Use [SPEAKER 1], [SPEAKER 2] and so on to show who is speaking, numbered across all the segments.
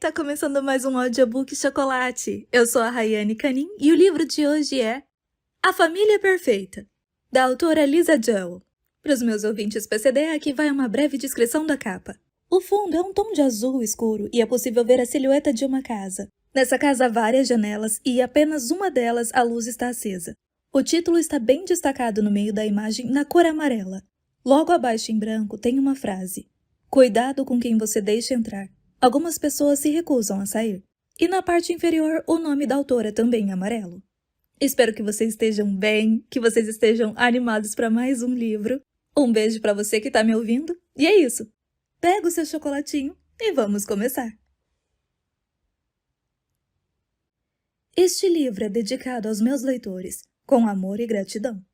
[SPEAKER 1] tá começando mais um audiobook chocolate. Eu sou a Rayane Canin e o livro de hoje é A Família Perfeita, da autora Lisa Joel. Para os meus ouvintes PCD, aqui vai uma breve descrição da capa. O fundo é um tom de azul escuro e é possível ver a silhueta de uma casa. Nessa casa há várias janelas e apenas uma delas a luz está acesa. O título está bem destacado no meio da imagem na cor amarela. Logo abaixo em branco tem uma frase: Cuidado com quem você deixa entrar. Algumas pessoas se recusam a sair. E na parte inferior, o nome da autora também em amarelo. Espero que vocês estejam bem, que vocês estejam animados para mais um livro. Um beijo para você que está me ouvindo. E é isso. Pega o seu chocolatinho e vamos começar. Este livro é dedicado aos meus leitores, com amor e gratidão.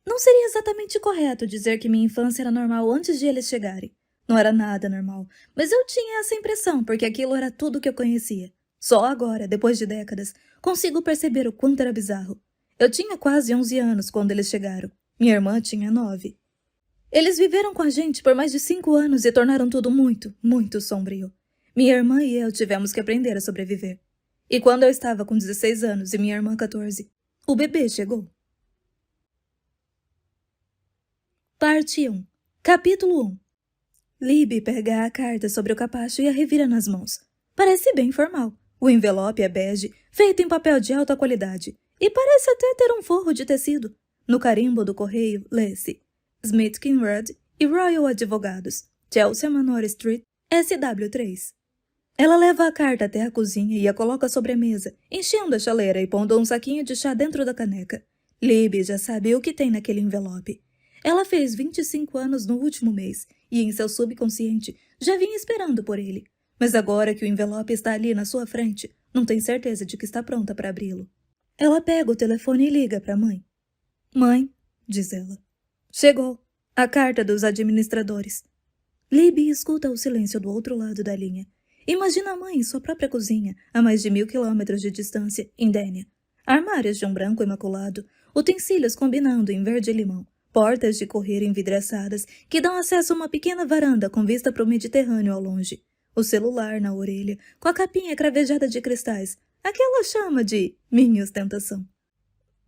[SPEAKER 1] Não seria exatamente correto dizer que minha infância era normal antes de eles chegarem. Não era nada normal, mas eu tinha essa impressão porque aquilo era tudo que eu conhecia. Só agora, depois de décadas, consigo perceber o quanto era bizarro. Eu tinha quase 11 anos quando eles chegaram. Minha irmã tinha 9. Eles viveram com a gente por mais de 5 anos e tornaram tudo muito, muito sombrio. Minha irmã e eu tivemos que aprender a sobreviver. E quando eu estava com 16 anos e minha irmã 14, o bebê chegou. Parte 1. Capítulo 1. Libby pega a carta sobre o capacho e a revira nas mãos. Parece bem formal. O envelope é bege, feito em papel de alta qualidade, e parece até ter um forro de tecido. No carimbo do correio, lê-se Smith Kinrad e Royal Advogados, Chelsea Manor Street, SW3. Ela leva a carta até a cozinha e a coloca sobre a mesa, enchendo a chaleira e pondo um saquinho de chá dentro da caneca. Libby já sabe o que tem naquele envelope. Ela fez 25 anos no último mês e, em seu subconsciente, já vinha esperando por ele. Mas agora que o envelope está ali na sua frente, não tem certeza de que está pronta para abri-lo. Ela pega o telefone e liga para a mãe. Mãe, diz ela. Chegou. A carta dos administradores. Libby escuta o silêncio do outro lado da linha. Imagina a mãe em sua própria cozinha, a mais de 1000 quilômetros de distância, em Dénia. Armários de um branco imaculado, utensílios combinando em verde e limão. Portas de correr envidraçadas que dão acesso a uma pequena varanda com vista para o Mediterrâneo ao longe. O celular na orelha, com a capinha cravejada de cristais. Aquela chama de minha ostentação.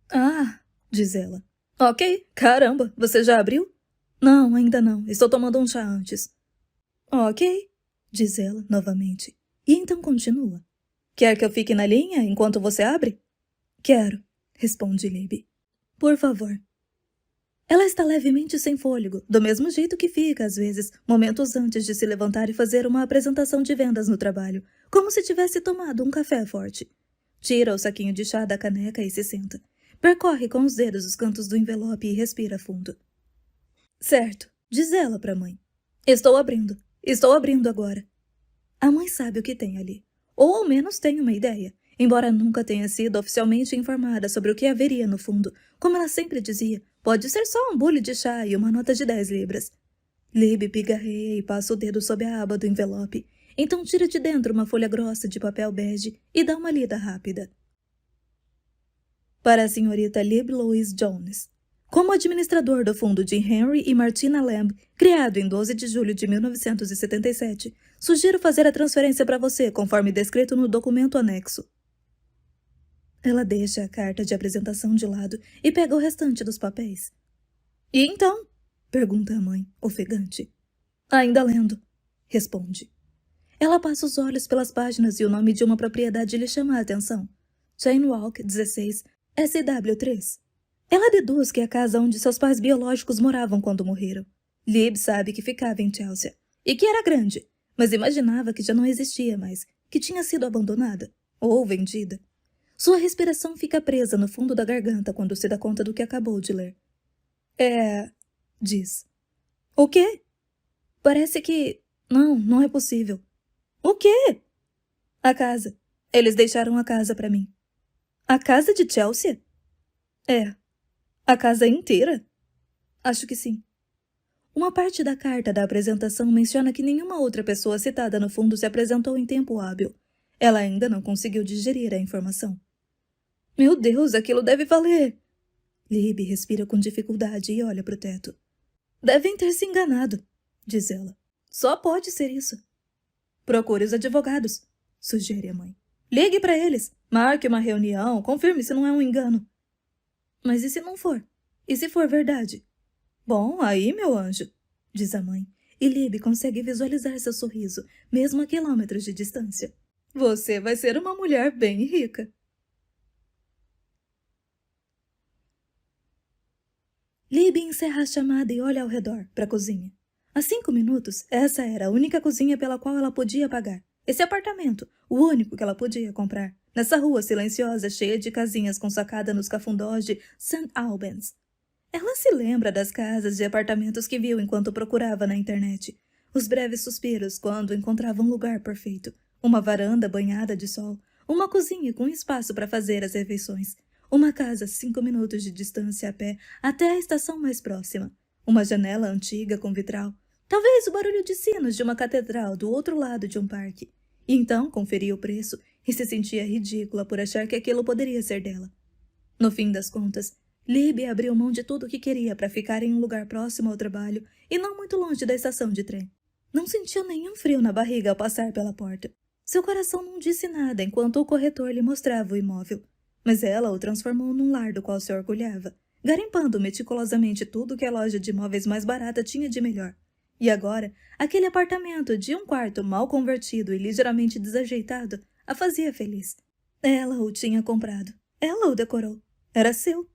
[SPEAKER 1] Ah, diz ela. Ok, caramba, você já abriu? Não, ainda não. Estou tomando um chá antes. Ok, diz ela novamente. E então continua. Quer que eu fique na linha enquanto você abre? Quero, responde Libby. Por favor. Ela está levemente sem fôlego, do mesmo jeito que fica, às vezes, momentos antes de se levantar e fazer uma apresentação de vendas no trabalho, como se tivesse tomado um café forte. Tira o saquinho de chá da caneca e se senta. Percorre com os dedos os cantos do envelope e respira fundo. Certo, diz ela para a mãe. Estou abrindo agora. A mãe sabe o que tem ali, ou ao menos tem uma ideia. Embora nunca tenha sido oficialmente informada sobre o que haveria no fundo, como ela sempre dizia, pode ser só um bule de chá e uma nota de 10 libras. Libby pigarreia e passa o dedo sob a aba do envelope, então tira de dentro uma folha grossa de papel bege e dá uma lida rápida. Para a senhorita Libby Louise Jones. Como administrador do fundo de Henry e Martina Lamb, criado em 12 de julho de 1977, sugiro fazer a transferência para você, conforme descrito no documento anexo. Ela deixa a carta de apresentação de lado e pega o restante dos papéis. E então? Pergunta a mãe, ofegante. Ainda lendo, responde. Ela passa os olhos pelas páginas e o nome de uma propriedade lhe chama a atenção. Chain Walk 16, SW3. Ela deduz que é a casa onde seus pais biológicos moravam quando morreram. Lib sabe que ficava em Chelsea e que era grande, mas imaginava que já não existia mais, que tinha sido abandonada ou vendida. Sua respiração fica presa no fundo da garganta quando se dá conta do que acabou de ler. Diz. O quê? Parece que... Não é possível. O quê? A casa. Eles deixaram a casa para mim. A casa de Chelsea? É. A casa inteira? Acho que sim. Uma parte da carta da apresentação menciona que nenhuma outra pessoa citada no fundo se apresentou em tempo hábil. Ela ainda não conseguiu digerir a informação. Meu Deus, aquilo deve valer! Libby respira com dificuldade e olha para o teto. Devem ter se enganado, diz ela. Só pode ser isso. Procure os advogados, sugere a mãe. Ligue para eles, marque uma reunião, confirme se não é um engano. Mas e se não for? E se for verdade? Bom, aí, meu anjo, diz a mãe, e Libby consegue visualizar seu sorriso, mesmo a quilômetros de distância. Você vai ser uma mulher bem rica. Libby encerra a chamada e olha ao redor, para a cozinha. Há 5 minutos, essa era a única cozinha pela qual ela podia pagar. Esse apartamento, o único que ela podia comprar, nessa rua silenciosa cheia de casinhas com sacada nos cafundós de St. Albans. Ela se lembra das casas e apartamentos que viu enquanto procurava na internet. Os breves suspiros quando encontrava um lugar perfeito. Uma varanda banhada de sol. Uma cozinha com espaço para fazer as refeições. Uma casa a 5 minutos de distância a pé até a estação mais próxima. Uma janela antiga com vitral. Talvez o barulho de sinos de uma catedral do outro lado de um parque. E então conferia o preço e se sentia ridícula por achar que aquilo poderia ser dela. No fim das contas, Libby abriu mão de tudo o que queria para ficar em um lugar próximo ao trabalho e não muito longe da estação de trem. Não sentiu nenhum frio na barriga ao passar pela porta. Seu coração não disse nada enquanto o corretor lhe mostrava o imóvel. Mas ela o transformou num lar do qual se orgulhava, garimpando meticulosamente tudo que a loja de imóveis mais barata tinha de melhor. E agora, aquele apartamento de um quarto mal convertido e ligeiramente desajeitado a fazia feliz. Ela o tinha comprado. Ela o decorou. Era seu.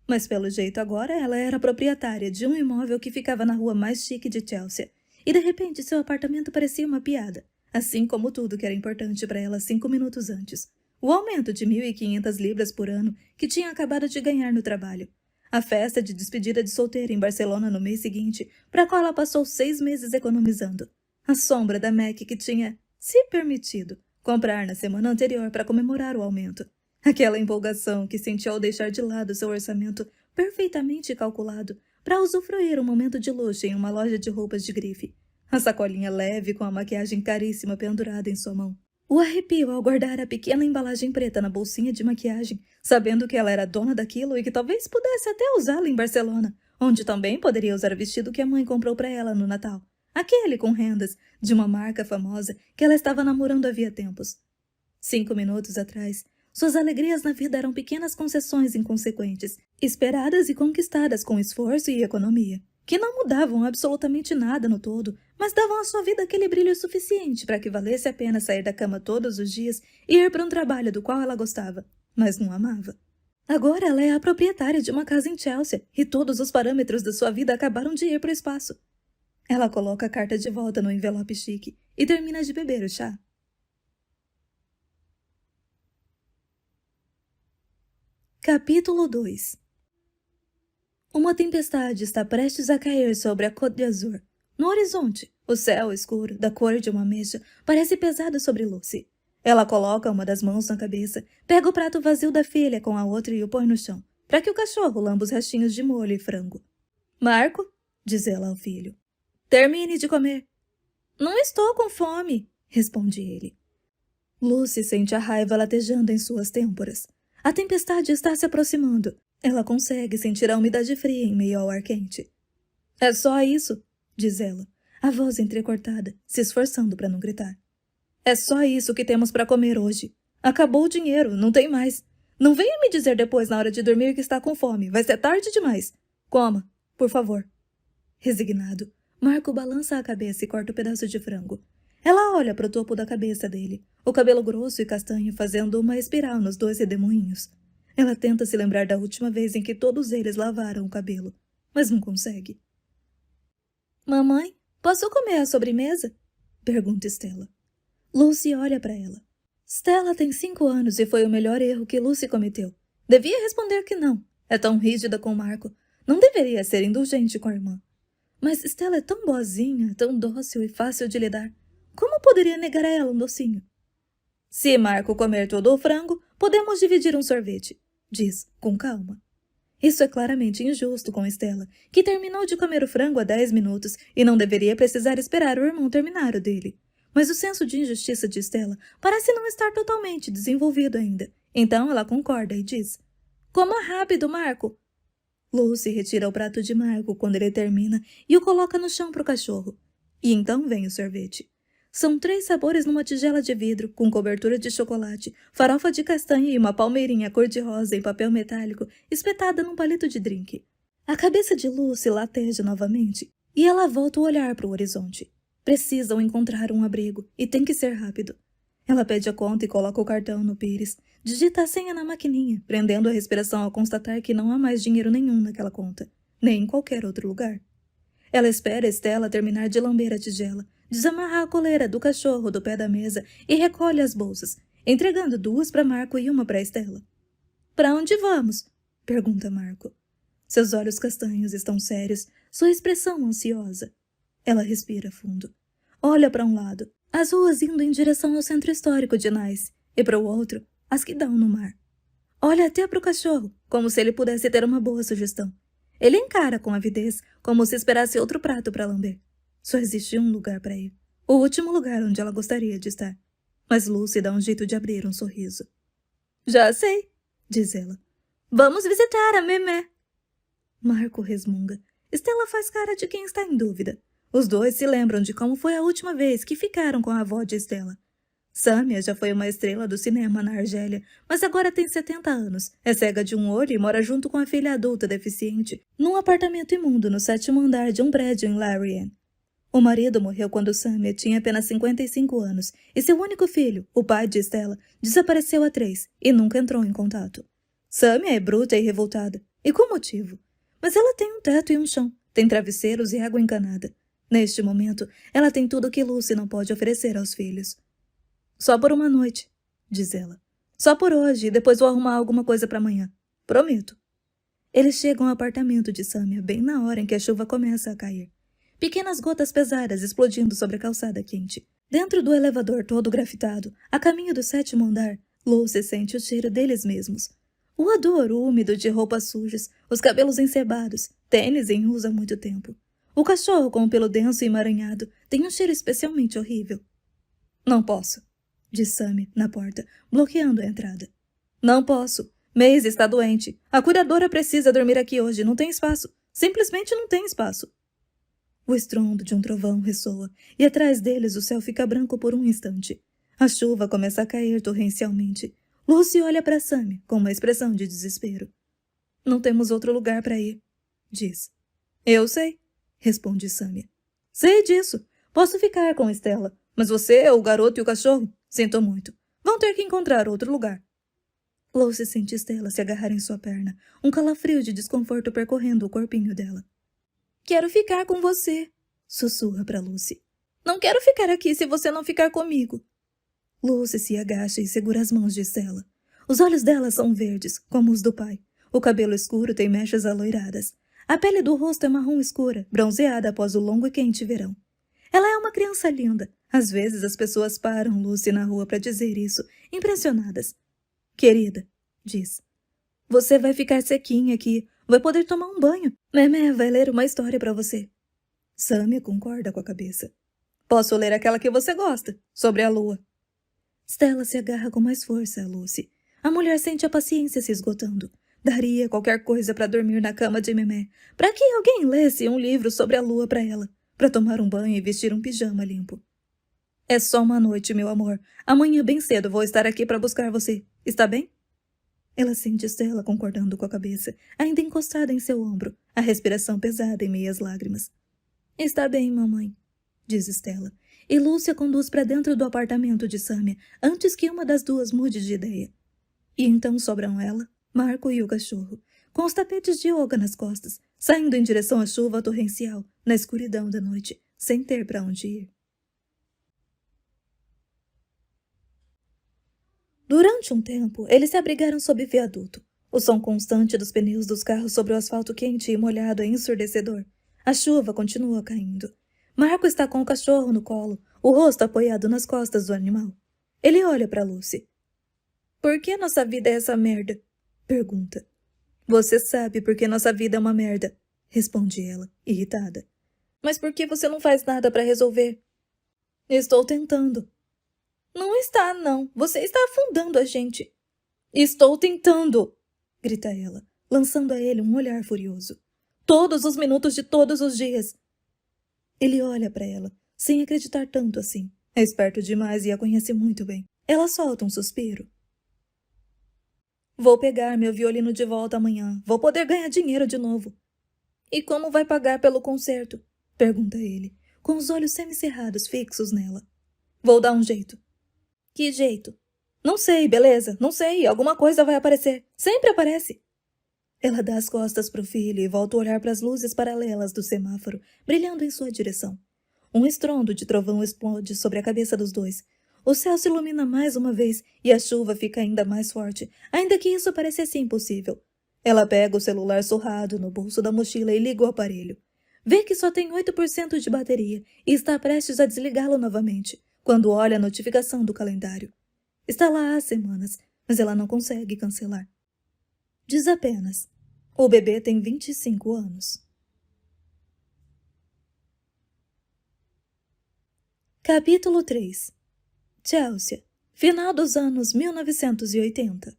[SPEAKER 1] Mas pelo jeito agora ela era proprietária de um imóvel que ficava na rua mais chique de Chelsea. E de repente seu apartamento parecia uma piada, assim como tudo que era importante para ela 5 minutos antes. O aumento de 1.500 libras por ano que tinha acabado de ganhar no trabalho. A festa de despedida de solteira em Barcelona no mês seguinte, para a qual ela passou 6 meses economizando. A sombra da Mac que tinha se permitido comprar na semana anterior para comemorar o aumento. Aquela empolgação que sentiu ao deixar de lado seu orçamento perfeitamente calculado para usufruir um momento de luxo em uma loja de roupas de grife. A sacolinha leve com a maquiagem caríssima pendurada em sua mão. O arrepio ao guardar a pequena embalagem preta na bolsinha de maquiagem, sabendo que ela era dona daquilo e que talvez pudesse até usá-la em Barcelona, onde também poderia usar o vestido que a mãe comprou para ela no Natal. Aquele com rendas, de uma marca famosa que ela estava namorando havia tempos. 5 minutos atrás, suas alegrias na vida eram pequenas concessões inconsequentes, esperadas e conquistadas com esforço e economia, que não mudavam absolutamente nada no todo, mas davam à sua vida aquele brilho suficiente para que valesse a pena sair da cama todos os dias e ir para um trabalho do qual ela gostava, mas não amava. Agora ela é a proprietária de uma casa em Chelsea e todos os parâmetros da sua vida acabaram de ir para o espaço. Ela coloca a carta de volta no envelope chique e termina de beber o chá. Capítulo 2. Uma tempestade está prestes a cair sobre a Côte d'Azur. No horizonte, o céu escuro, da cor de uma ameixa, parece pesado sobre Lucy. Ela coloca uma das mãos na cabeça, pega o prato vazio da filha com a outra e o põe no chão, para que o cachorro lamba os restinhos de molho e frango. Marco, diz ela ao filho, termine de comer. Não estou com fome, responde ele. Lucy sente a raiva latejando em suas têmporas. A tempestade está se aproximando. Ela consegue sentir a umidade fria em meio ao ar quente. É só isso, diz ela, a voz entrecortada, se esforçando para não gritar. É só isso que temos para comer hoje. Acabou o dinheiro, não tem mais. Não venha me dizer depois na hora de dormir que está com fome, vai ser tarde demais. Coma, por favor. Resignado, Marco balança a cabeça e corta o pedaço de frango. Ela olha para o topo da cabeça dele, o cabelo grosso e castanho fazendo uma espiral nos 2 redemoinhos. Ela tenta se lembrar da última vez em que todos eles lavaram o cabelo, mas não consegue. Mamãe, posso comer a sobremesa? Pergunta Stella. Lucy olha para ela. Stella tem 5 anos e foi o melhor erro que Lucy cometeu. Devia responder que não. É tão rígida com Marco. Não deveria ser indulgente com a irmã. Mas Stella é tão boazinha, tão dócil e fácil de lidar. Como poderia negar a ela um docinho? Se Marco comer todo o frango, podemos dividir um sorvete, diz, com calma. Isso é claramente injusto com Stella, que terminou de comer o frango há 10 minutos e não deveria precisar esperar o irmão terminar o dele. Mas o senso de injustiça de Stella parece não estar totalmente desenvolvido ainda. Então ela concorda e diz, coma rápido, Marco. Lucy retira o prato de Marco quando ele termina e o coloca no chão para o cachorro. E então vem o sorvete. São 3 sabores numa tigela de vidro, com cobertura de chocolate, farofa de castanha e uma palmeirinha cor-de-rosa em papel metálico espetada num palito de drink. A cabeça de Lucy lateja novamente, e ela volta o olhar para o horizonte. Precisam encontrar um abrigo, e tem que ser rápido. Ela pede a conta e coloca o cartão no pires. Digita a senha na maquininha, prendendo a respiração ao constatar que não há mais dinheiro nenhum naquela conta, nem em qualquer outro lugar. Ela espera Stella terminar de lamber a tigela, desamarrar a coleira do cachorro do pé da mesa e recolhe as bolsas, entregando 2 para Marco e uma para Stella. Para onde vamos? Pergunta Marco. Seus olhos castanhos estão sérios, sua expressão ansiosa. Ela respira fundo. Olha para um lado, as ruas indo em direção ao centro histórico de Nice, e para o outro, as que dão no mar. Olha até para o cachorro, como se ele pudesse ter uma boa sugestão. Ele encara com avidez, como se esperasse outro prato para lamber. Só existe um lugar para ir. O último lugar onde ela gostaria de estar. Mas Lucy dá um jeito de abrir um sorriso. Já sei, diz ela. Vamos visitar a Memé. Marco resmunga. Stella faz cara de quem está em dúvida. Os dois se lembram de como foi a última vez que ficaram com a avó de Stella. Samia já foi uma estrela do cinema na Argélia, mas agora tem 70 anos, é cega de um olho e mora junto com a filha adulta deficiente, num apartamento imundo no 7º andar de um prédio em Larian. O marido morreu quando Samia tinha apenas 55 anos, e seu único filho, o pai de Stella, desapareceu há 3 e nunca entrou em contato. Samia é bruta e revoltada, e com motivo. Mas ela tem um teto e um chão, tem travesseiros e água encanada. Neste momento, ela tem tudo o que Lucy não pode oferecer aos filhos. Só por uma noite, diz ela. Só por hoje, e depois vou arrumar alguma coisa para amanhã. Prometo. Eles chegam ao apartamento de Samia bem na hora em que a chuva começa a cair. Pequenas gotas pesadas explodindo sobre a calçada quente. Dentro do elevador todo grafitado, a caminho do 7º andar, Lucy sente o cheiro deles mesmos. O odor úmido de roupas sujas, os cabelos encebados, tênis em uso há muito tempo. O cachorro com o pelo denso e emaranhado tem um cheiro especialmente horrível. Não posso, diz Sammy na porta, bloqueando a entrada. Não posso. Maisie está doente. A cuidadora precisa dormir aqui hoje. Não tem espaço. Simplesmente não tem espaço. O estrondo de um trovão ressoa, e atrás deles o céu fica branco por um instante. A chuva começa a cair torrencialmente. Lucy olha para Sammy com uma expressão de desespero. Não temos outro lugar para ir, diz. Eu sei, responde Sammy. Sei disso. Posso ficar com Stella, mas você, o garoto e o cachorro, sinto muito. Vão ter que encontrar outro lugar. Lucy sente Stella se agarrar em sua perna, um calafrio de desconforto percorrendo o corpinho dela. Quero ficar com você, sussurra para Lucy. Não quero ficar aqui se você não ficar comigo. Lucy se agacha e segura as mãos de Stella. Os olhos dela são verdes, como os do pai. O cabelo escuro tem mechas aloiradas. A pele do rosto é marrom escura, bronzeada após o longo e quente verão. Ela é uma criança linda. Às vezes as pessoas param Lucy na rua para dizer isso, impressionadas. Querida, diz. Você vai ficar sequinha aqui. Vai poder tomar um banho. Memé vai ler uma história para você. Sammy concorda com a cabeça. Posso ler aquela que você gosta, sobre a lua. Stella se agarra com mais força a Lucy. A mulher sente a paciência se esgotando. Daria qualquer coisa para dormir na cama de Memé, para que alguém lesse um livro sobre a lua para ela, para tomar um banho e vestir um pijama limpo. É só uma noite, meu amor. Amanhã bem cedo vou estar aqui para buscar você. Está bem? Ela sente Stella concordando com a cabeça, ainda encostada em seu ombro, a respiração pesada em meias lágrimas. Está bem, mamãe, diz Stella, e Lúcia conduz para dentro do apartamento de Samia antes que uma das duas mude de ideia. E então sobram ela, Marco e o cachorro, com os tapetes de yoga nas costas, saindo em direção à chuva torrencial, na escuridão da noite, sem ter para onde ir. Durante um tempo, eles se abrigaram sob viaduto. O som constante dos pneus dos carros sobre o asfalto quente e molhado é ensurdecedor. A chuva continua caindo. Marco está com o cachorro no colo, o rosto apoiado nas costas do animal. Ele olha para Lucy. Por que nossa vida é essa merda? Pergunta. Você sabe por que nossa vida é uma merda, responde ela, irritada. Mas por que você não faz nada para resolver? Estou tentando. Não está, não. Você está afundando a gente. Estou tentando, grita ela, lançando a ele um olhar furioso. Todos os minutos de todos os dias. Ele olha para ela, sem acreditar tanto assim, É esperto demais e a conhece muito bem. Ela solta um suspiro. Vou pegar meu violino de volta amanhã. Vou poder ganhar dinheiro de novo. E como vai pagar pelo concerto? Pergunta ele, com os olhos semicerrados fixos nela. Vou dar um jeito. Que jeito? Não sei, beleza, não sei, alguma coisa vai aparecer. Sempre aparece. Ela dá as costas para o filho e volta a olhar para as luzes paralelas do semáforo, brilhando em sua direção. Um estrondo de trovão explode sobre a cabeça dos dois. O céu se ilumina mais uma vez e a chuva fica ainda mais forte, ainda que isso parecesse impossível. Ela pega o celular surrado no bolso da mochila e liga o aparelho. Vê que só tem 8% de bateria e está prestes a desligá-lo novamente, quando olha a notificação do calendário. Está lá há semanas, mas ela não consegue cancelar. Diz apenas: o bebê tem 25 anos. Capítulo 3. Chelsea, final dos anos 1980.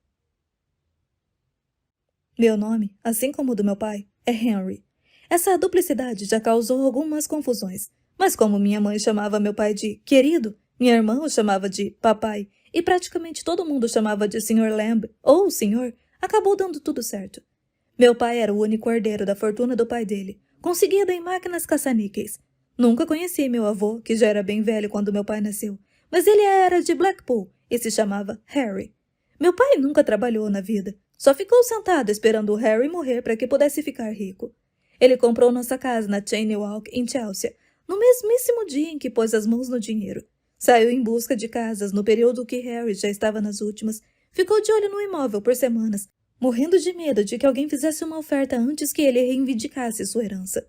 [SPEAKER 1] Meu nome, assim como o do meu pai, é Henry. Essa duplicidade já causou algumas confusões, mas como minha mãe chamava meu pai de querido, minha irmã o chamava de papai e praticamente todo mundo chamava de Sr. Lamb ou senhor, acabou dando tudo certo. Meu pai era o único herdeiro da fortuna do pai dele, conseguida em máquinas caça-níqueis. Nunca conheci meu avô, que já era bem velho quando meu pai nasceu, mas ele era de Blackpool e se chamava Harry. Meu pai nunca trabalhou na vida, só ficou sentado esperando o Harry morrer para que pudesse ficar rico. Ele comprou nossa casa na Cheyne Walk, em Chelsea, no mesmíssimo dia em que pôs as mãos no dinheiro. Saiu em busca de casas no período que Harry já estava nas últimas, ficou de olho no imóvel por semanas, morrendo de medo de que alguém fizesse uma oferta antes que ele reivindicasse sua herança.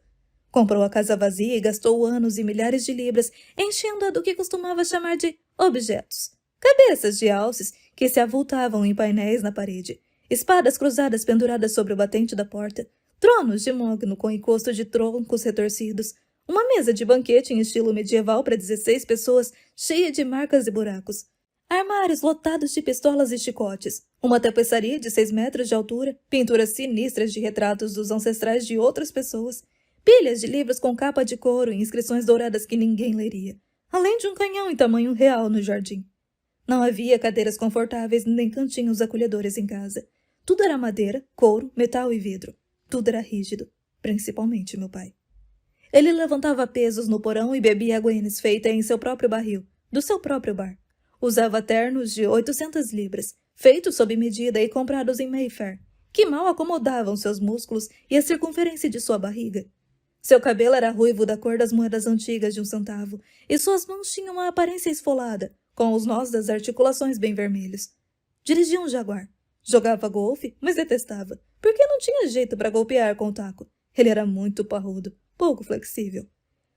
[SPEAKER 1] Comprou a casa vazia e gastou anos e milhares de libras enchendo-a do que costumava chamar de objetos. Cabeças de alces que se avultavam em painéis na parede, espadas cruzadas penduradas sobre o batente da porta, tronos de mogno com encosto de troncos retorcidos, uma mesa de banquete em estilo medieval para 16 pessoas, cheia de marcas e buracos, armários lotados de pistolas e chicotes, uma tapeçaria de 6 metros de altura, pinturas sinistras de retratos dos ancestrais de outras pessoas, pilhas de livros com capa de couro e inscrições douradas que ninguém leria, além de um canhão em tamanho real no jardim. Não havia cadeiras confortáveis nem cantinhos acolhedores em casa. Tudo era madeira, couro, metal e vidro. Tudo era rígido, principalmente meu pai. Ele levantava pesos no porão e bebia água Guinness feita em seu próprio barril, do seu próprio bar. Usava ternos de 800 libras, feitos sob medida e comprados em Mayfair, que mal acomodavam seus músculos e a circunferência de sua barriga. Seu cabelo era ruivo da cor das moedas antigas de 1 centavo, e suas mãos tinham uma aparência esfolada, com os nós das articulações bem vermelhos. Dirigia um Jaguar. Jogava golfe, mas detestava, porque não tinha jeito para golpear com o taco. Ele era muito parrudo, pouco flexível.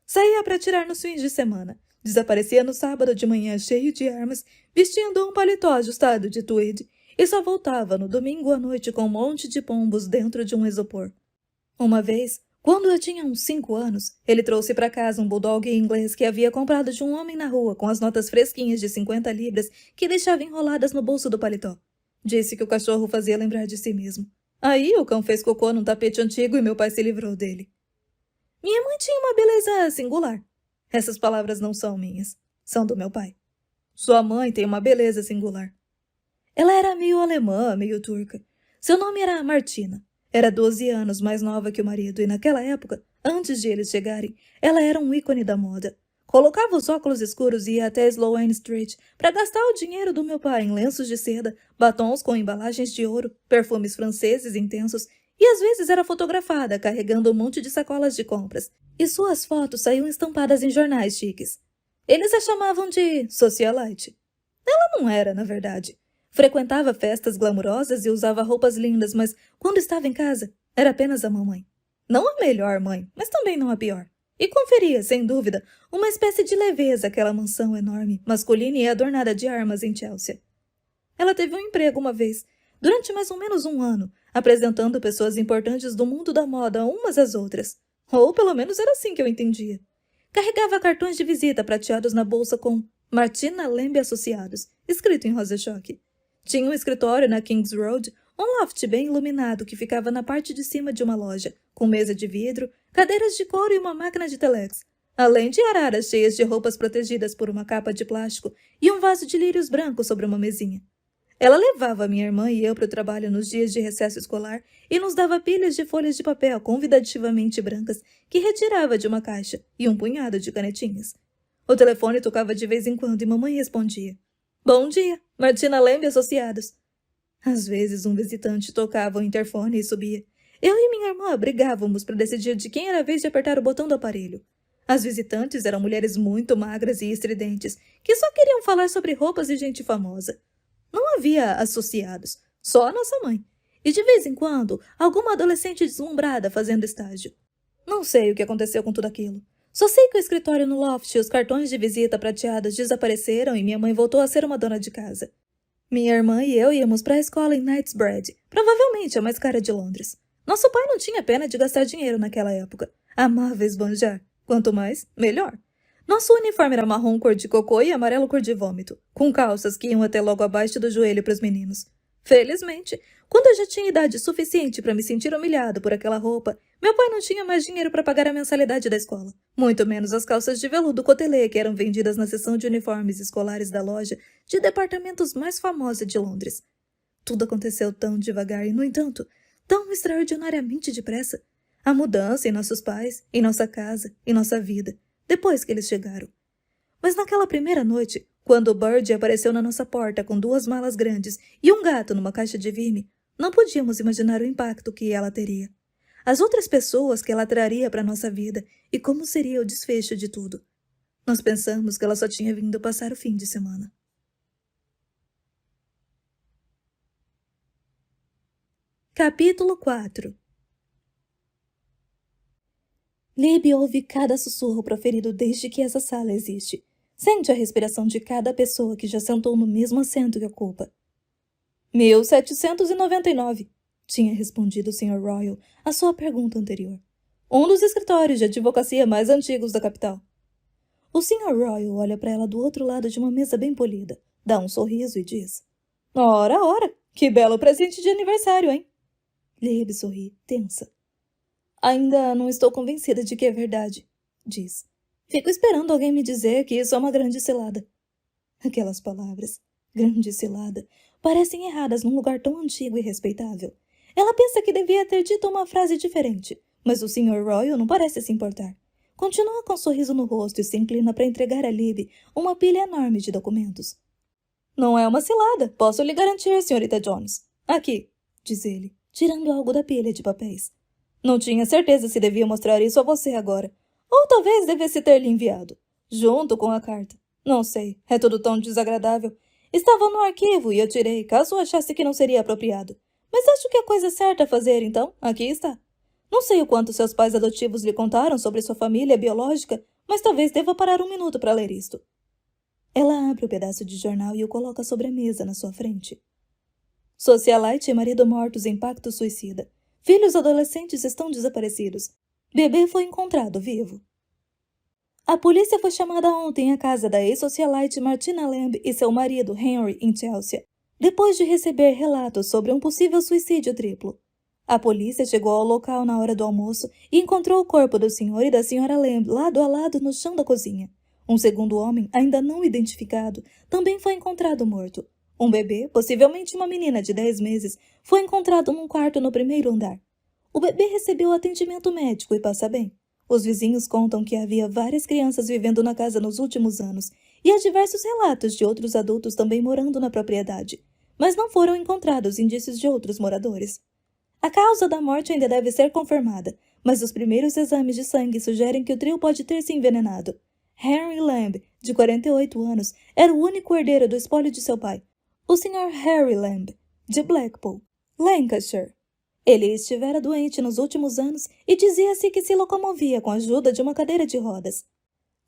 [SPEAKER 1] Saía para tirar nos fins de semana. Desaparecia no sábado de manhã cheio de armas, vestindo um paletó ajustado de tweed, e só voltava no domingo à noite com um monte de pombos dentro de um isopor. Uma vez, quando eu tinha uns 5 anos, ele trouxe para casa um bulldog inglês que havia comprado de um homem na rua com as notas fresquinhas de 50 libras que deixava enroladas no bolso do paletó. Disse que o cachorro fazia lembrar de si mesmo. Aí o cão fez cocô num tapete antigo e meu pai se livrou dele. Minha mãe tinha uma beleza singular. Essas palavras não são minhas, são do meu pai. Sua mãe tem uma beleza singular. Ela era meio alemã, meio turca. Seu nome era Martina. Era 12 anos mais nova que o marido e naquela época, antes de eles chegarem, ela era um ícone da moda. Colocava os óculos escuros e ia até Sloane Street para gastar o dinheiro do meu pai em lenços de seda, batons com embalagens de ouro, perfumes franceses intensos e às vezes era fotografada carregando um monte de sacolas de compras e suas fotos saíam estampadas em jornais chiques. Eles a chamavam de socialite. Ela não era, na verdade. Frequentava festas glamurosas e usava roupas lindas, mas quando estava em casa, era apenas a mamãe. Não a melhor mãe, mas também não a pior. E conferia, sem dúvida, uma espécie de leveza àquela mansão enorme, masculina e adornada de armas em Chelsea. Ela teve um emprego uma vez, durante mais ou menos 1 ano, apresentando pessoas importantes do mundo da moda umas às outras. Ou pelo menos era assim que eu entendia. Carregava cartões de visita prateados na bolsa com Martina Lamb Associados, escrito em rosa-choque. Tinha um escritório na King's Road, um loft bem iluminado que ficava na parte de cima de uma loja, com mesa de vidro, cadeiras de couro e uma máquina de telex. além de araras cheias de roupas protegidas por uma capa de plástico e um vaso de lírios brancos sobre uma mesinha. Ela levava minha irmã e eu para o trabalho nos dias de recesso escolar e nos dava pilhas de folhas de papel convidativamente brancas que retirava de uma caixa e um punhado de canetinhas. O telefone tocava de vez em quando e mamãe respondia: "Bom dia, Martina Lembe Associados." Às vezes um visitante tocava o interfone e subia. Eu e minha irmã brigávamos para decidir de quem era a vez de apertar o botão do aparelho. As visitantes eram mulheres muito magras e estridentes, que só queriam falar sobre roupas e gente famosa. Não havia associados, só a nossa mãe. E de vez em quando, alguma adolescente deslumbrada fazendo estágio. Não sei o que aconteceu com tudo aquilo. Só sei que o escritório no loft e os cartões de visita prateados desapareceram e minha mãe voltou a ser uma dona de casa. Minha irmã e eu íamos para a escola em Knightsbridge, provavelmente a mais cara de Londres. Nosso pai não tinha pena de gastar dinheiro naquela época. Amava esbanjar. Quanto mais, melhor. Nosso uniforme era marrom cor de cocô e amarelo cor de vômito, com calças que iam até logo abaixo do joelho para os meninos. Felizmente, quando eu já tinha idade suficiente para me sentir humilhado por aquela roupa, meu pai não tinha mais dinheiro para pagar a mensalidade da escola, muito menos as calças de veludo cotelê que eram vendidas na seção de uniformes escolares da loja de departamentos mais famosa de Londres. Tudo aconteceu tão devagar e, no entanto, tão extraordinariamente depressa. A mudança em nossos pais, em nossa casa, em nossa vida, depois que eles chegaram. Mas naquela primeira noite, quando Bird apareceu na nossa porta com 2 malas grandes e um gato numa caixa de vime, não podíamos imaginar o impacto que ela teria. As outras pessoas que ela traria para nossa vida e como seria o desfecho de tudo. Nós pensamos que ela só tinha vindo passar o fim de semana. Capítulo 4. Libby ouve cada sussurro proferido desde que essa sala existe. Sente a respiração de cada pessoa que já sentou no mesmo assento que ocupa. 1799, tinha respondido o Sr. Royal à sua pergunta anterior. Um dos escritórios de advocacia mais antigos da capital. O Sr. Royal olha para ela do outro lado de uma mesa bem polida, dá um sorriso e diz: Ora, ora, que belo presente de aniversário, hein? Libby sorri, tensa. Ainda não estou convencida de que é verdade, diz. Fico esperando alguém me dizer que isso é uma grande cilada. Aquelas palavras, grande cilada, parecem erradas num lugar tão antigo e respeitável. Ela pensa que devia ter dito uma frase diferente, mas o Sr. Royal não parece se importar. Continua com um sorriso no rosto e se inclina para entregar a Libby uma pilha enorme de documentos. Não é uma cilada, posso lhe garantir, Srta. Jones. Aqui, diz ele, tirando algo da pilha de papéis. Não tinha certeza se devia mostrar isso a você agora. Ou talvez devesse ter lhe enviado. Junto com a carta. Não sei, é tudo tão desagradável. Estava no arquivo e eu tirei, caso achasse que não seria apropriado. Mas acho que a coisa certa a fazer, então, aqui está. Não sei o quanto seus pais adotivos lhe contaram sobre sua família biológica, mas talvez deva parar um minuto para ler isto. Ela abre o pedaço de jornal e o coloca sobre a mesa na sua frente. Socialite e marido mortos em pacto suicida. Filhos adolescentes estão desaparecidos. Bebê foi encontrado vivo. A polícia foi chamada ontem à casa da ex-socialite Martina Lamb e seu marido Henry em Chelsea, depois de receber relatos sobre um possível suicídio triplo. A polícia chegou ao local na hora do almoço e encontrou o corpo do senhor e da senhora Lamb lado a lado no chão da cozinha. Um segundo homem, ainda não identificado, também foi encontrado morto. Um bebê, possivelmente uma menina de 10 meses, foi encontrado num quarto no primeiro andar. O bebê recebeu atendimento médico e passa bem. Os vizinhos contam que havia várias crianças vivendo na casa nos últimos anos e há diversos relatos de outros adultos também morando na propriedade, mas não foram encontrados indícios de outros moradores. A causa da morte ainda deve ser confirmada, mas os primeiros exames de sangue sugerem que o trio pode ter se envenenado. Henry Lamb, de 48 anos, era o único herdeiro do espólio de seu pai, o Sr. Harry Lamb, de Blackpool, Lancashire. Ele estivera doente nos últimos anos e dizia-se que se locomovia com a ajuda de uma cadeira de rodas.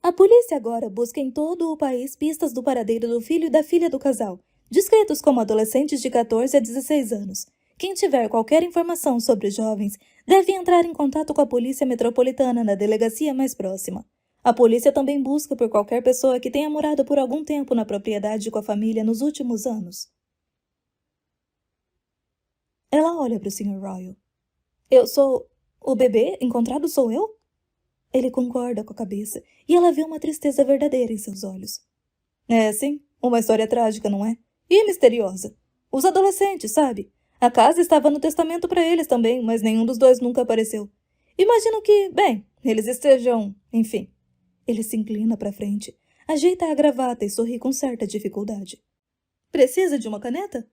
[SPEAKER 1] A polícia agora busca em todo o país pistas do paradeiro do filho e da filha do casal, descritos como adolescentes de 14 a 16 anos. Quem tiver qualquer informação sobre os jovens deve entrar em contato com a Polícia Metropolitana na delegacia mais próxima. A polícia também busca por qualquer pessoa que tenha morado por algum tempo na propriedade com a família nos últimos anos. Ela olha para o Sr. Royal. Eu sou... O bebê encontrado sou eu? Ele concorda com a cabeça e ela vê uma tristeza verdadeira em seus olhos. É, sim, uma história trágica, não é? E misteriosa. Os adolescentes, sabe? A casa estava no testamento para eles também, mas nenhum dos dois nunca apareceu. Imagino que, bem, eles estejam, enfim. Ele se inclina para frente, ajeita a gravata e sorri com certa dificuldade. Precisa de uma caneta?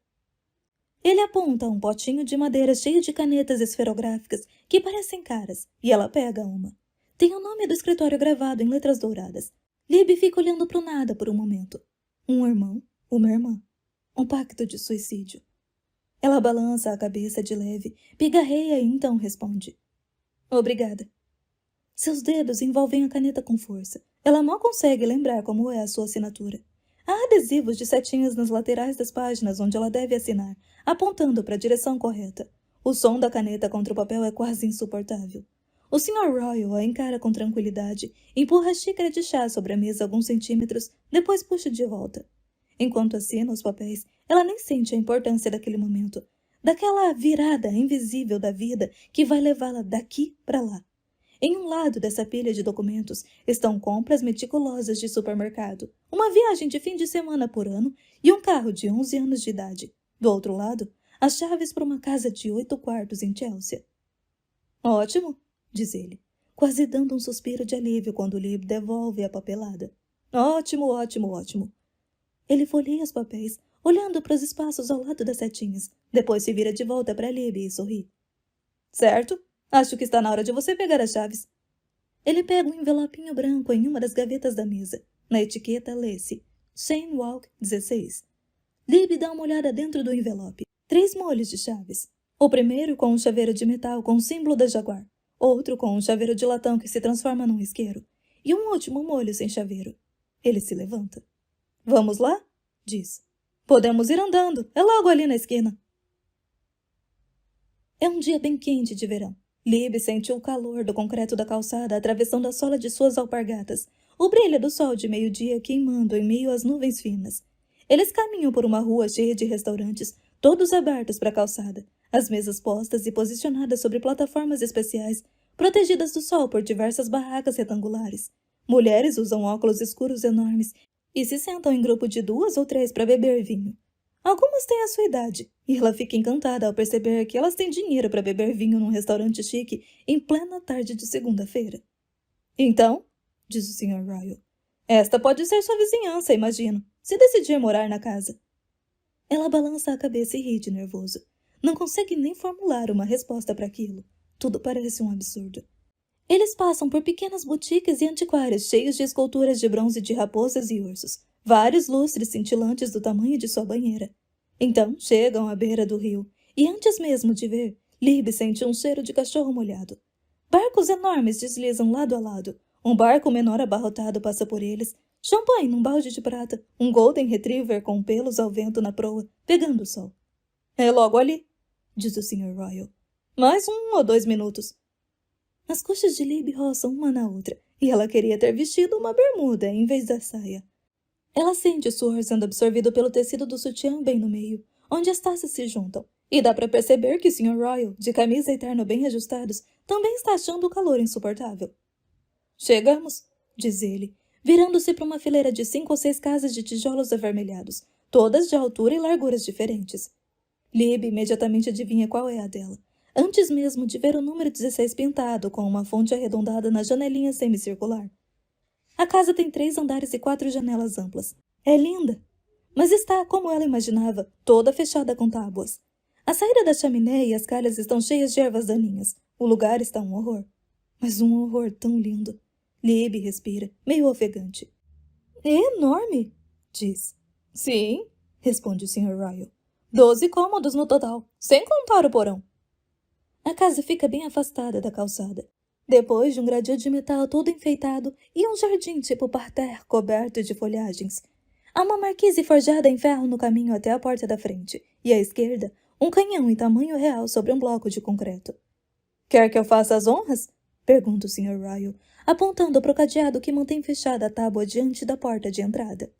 [SPEAKER 1] Ele aponta um potinho de madeira cheio de canetas esferográficas que parecem caras, e ela pega uma. Tem o nome do escritório gravado em letras douradas. Libby fica olhando para o nada por um momento. Um irmão, uma irmã. Um pacto de suicídio. Ela balança a cabeça de leve, pigarreia e então responde. Obrigada. Seus dedos envolvem a caneta com força. Ela mal consegue lembrar como é a sua assinatura. Há adesivos de setinhas nas laterais das páginas onde ela deve assinar, apontando para a direção correta. O som da caneta contra o papel é quase insuportável. O Sr. Royal a encara com tranquilidade, empurra a xícara de chá sobre a mesa alguns centímetros, depois puxa de volta. Enquanto assina os papéis, ela nem sente a importância daquele momento, daquela virada invisível da vida que vai levá-la daqui para lá. Em um lado dessa pilha de documentos estão compras meticulosas de supermercado, uma viagem de fim de semana por ano e um carro de 11 anos de idade. Do outro lado, as chaves para uma casa de 8 quartos em Chelsea. Ótimo, diz ele, quase dando um suspiro de alívio quando Lib devolve a papelada. Ótimo, ótimo, ótimo. Ele folheia os papéis, olhando para os espaços ao lado das setinhas. Depois se vira de volta para Lib e sorri. Certo? Acho que está na hora de você pegar as chaves. Ele pega um envelopinho branco em uma das gavetas da mesa. Na etiqueta lê-se Shane Walk 16. Lib dá uma olhada dentro do envelope. 3 molhos de chaves. O primeiro com um chaveiro de metal com o símbolo da Jaguar. Outro com um chaveiro de latão que se transforma num isqueiro. E um último molho sem chaveiro. Ele se levanta. Vamos lá? Diz. Podemos ir andando. É logo ali na esquina. É um dia bem quente de verão. Lib sentiu o calor do concreto da calçada atravessando a sola de suas alpargatas, o brilho do sol de meio-dia queimando em meio às nuvens finas. Eles caminham por uma rua cheia de restaurantes, todos abertos para a calçada, as mesas postas e posicionadas sobre plataformas especiais, protegidas do sol por diversas barracas retangulares. Mulheres usam óculos escuros enormes e se sentam em grupo de 2 ou 3 para beber vinho. Algumas têm a sua idade, e ela fica encantada ao perceber que elas têm dinheiro para beber vinho num restaurante chique em plena tarde de segunda-feira. Então, diz o Sr. Royal, esta pode ser sua vizinhança, imagino, se decidir morar na casa. Ela balança a cabeça e ri de nervoso. Não consegue nem formular uma resposta para aquilo. Tudo parece um absurdo. Eles passam por pequenas boutiques e antiquários cheios de esculturas de bronze de raposas e ursos, vários lustres cintilantes do tamanho de sua banheira. Então chegam à beira do rio, e antes mesmo de ver, Lib sente um cheiro de cachorro molhado. Barcos enormes deslizam lado a lado. Um barco menor abarrotado passa por eles. Champanhe num balde de prata. Um Golden Retriever com pelos ao vento na proa, pegando o sol. É logo ali, diz o Sr. Royal. Mais 1 ou 2 minutos. As coxas de Lib roçam uma na outra, e ela queria ter vestido uma bermuda em vez da saia. Ela sente o suor sendo absorvido pelo tecido do sutiã bem no meio, onde as taças se juntam, e dá para perceber que o Sr. Royal, de camisa e terno bem ajustados, também está achando o calor insuportável. Chegamos, diz ele, virando-se para uma fileira de 5 ou 6 casas de tijolos avermelhados, todas de altura e larguras diferentes. Lib imediatamente adivinha qual é a dela, antes mesmo de ver o número 16 pintado com uma fonte arredondada na janelinha semicircular. A casa tem 3 andares e 4 janelas amplas. É linda, mas está, como ela imaginava, toda fechada com tábuas. A saída da chaminé e as calhas estão cheias de ervas daninhas. O lugar está um horror. Mas um horror tão lindo. Lib respira, meio ofegante. É enorme, diz. Sim, responde o Sr. Royal. 12 cômodos no total, sem contar o porão. A casa fica bem afastada da calçada. Depois de um gradil de metal todo enfeitado e um jardim tipo parterre coberto de folhagens. Há uma marquise forjada em ferro no caminho até a porta da frente, e à esquerda, um canhão em tamanho real sobre um bloco de concreto. Quer que eu faça as honras? Pergunta o Sr. Royal, apontando para o cadeado que mantém fechada a tábua diante da porta de entrada.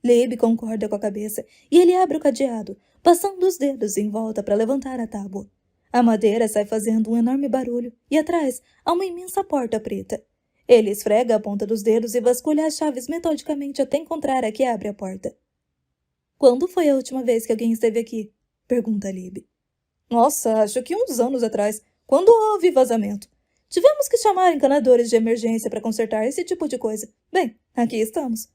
[SPEAKER 1] Lib concorda com a cabeça e ele abre o cadeado, passando os dedos em volta para levantar a tábua. A madeira sai fazendo um enorme barulho e atrás há uma imensa porta preta. Ele esfrega a ponta dos dedos e vasculha as chaves metodicamente até encontrar a que abre a porta. Quando foi a última vez que alguém esteve aqui? Pergunta Lib. Nossa, acho que uns anos atrás, quando houve vazamento. Tivemos que chamar encanadores de emergência para consertar esse tipo de coisa. Bem, aqui estamos.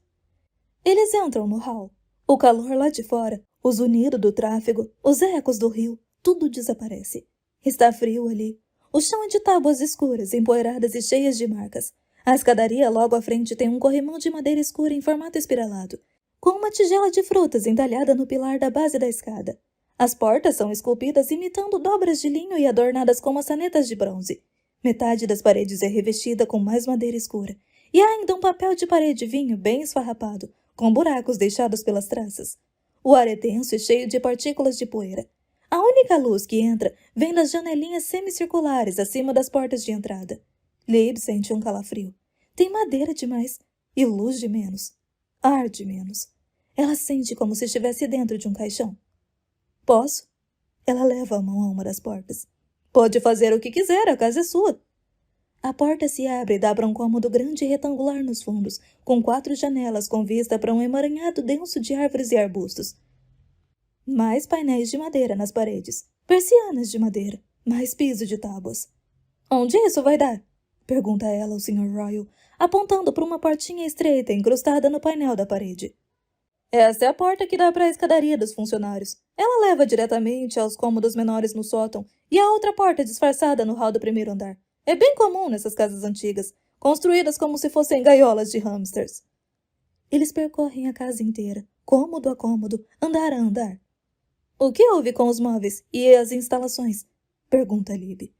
[SPEAKER 1] Eles entram no hall. O calor lá de fora, o zunido do tráfego, os ecos do rio, tudo desaparece. Está frio ali. O chão é de tábuas escuras, empoeiradas e cheias de marcas. A escadaria logo à frente tem um corrimão de madeira escura em formato espiralado, com uma tigela de frutas entalhada no pilar da base da escada. As portas são esculpidas imitando dobras de linho e adornadas com maçanetas de bronze. Metade das paredes é revestida com mais madeira escura, e há ainda um papel de parede vinho bem esfarrapado, com buracos deixados pelas traças. O ar é denso e cheio de partículas de poeira. A única luz que entra vem das janelinhas semicirculares acima das portas de entrada. Lib sente um calafrio. Tem madeira demais e luz de menos. Ar de menos. Ela sente como se estivesse dentro de um caixão. Posso? Ela leva a mão a uma das portas. Pode fazer o que quiser, a casa é sua. A porta se abre e dá para um cômodo grande e retangular nos fundos, com 4 janelas com vista para um emaranhado denso de árvores e arbustos. Mais painéis de madeira nas paredes, persianas de madeira, mais piso de tábuas. Onde isso vai dar? Pergunta ela ao Sr. Royal, apontando para uma portinha estreita incrustada no painel da parede. Esta é a porta que dá para a escadaria dos funcionários. Ela leva diretamente aos cômodos menores no sótão e a outra porta disfarçada no hall do primeiro andar. É bem comum nessas casas antigas, construídas como se fossem gaiolas de hamsters. Eles percorrem a casa inteira, cômodo a cômodo, andar a andar. O que houve com os móveis e as instalações? Pergunta Lib.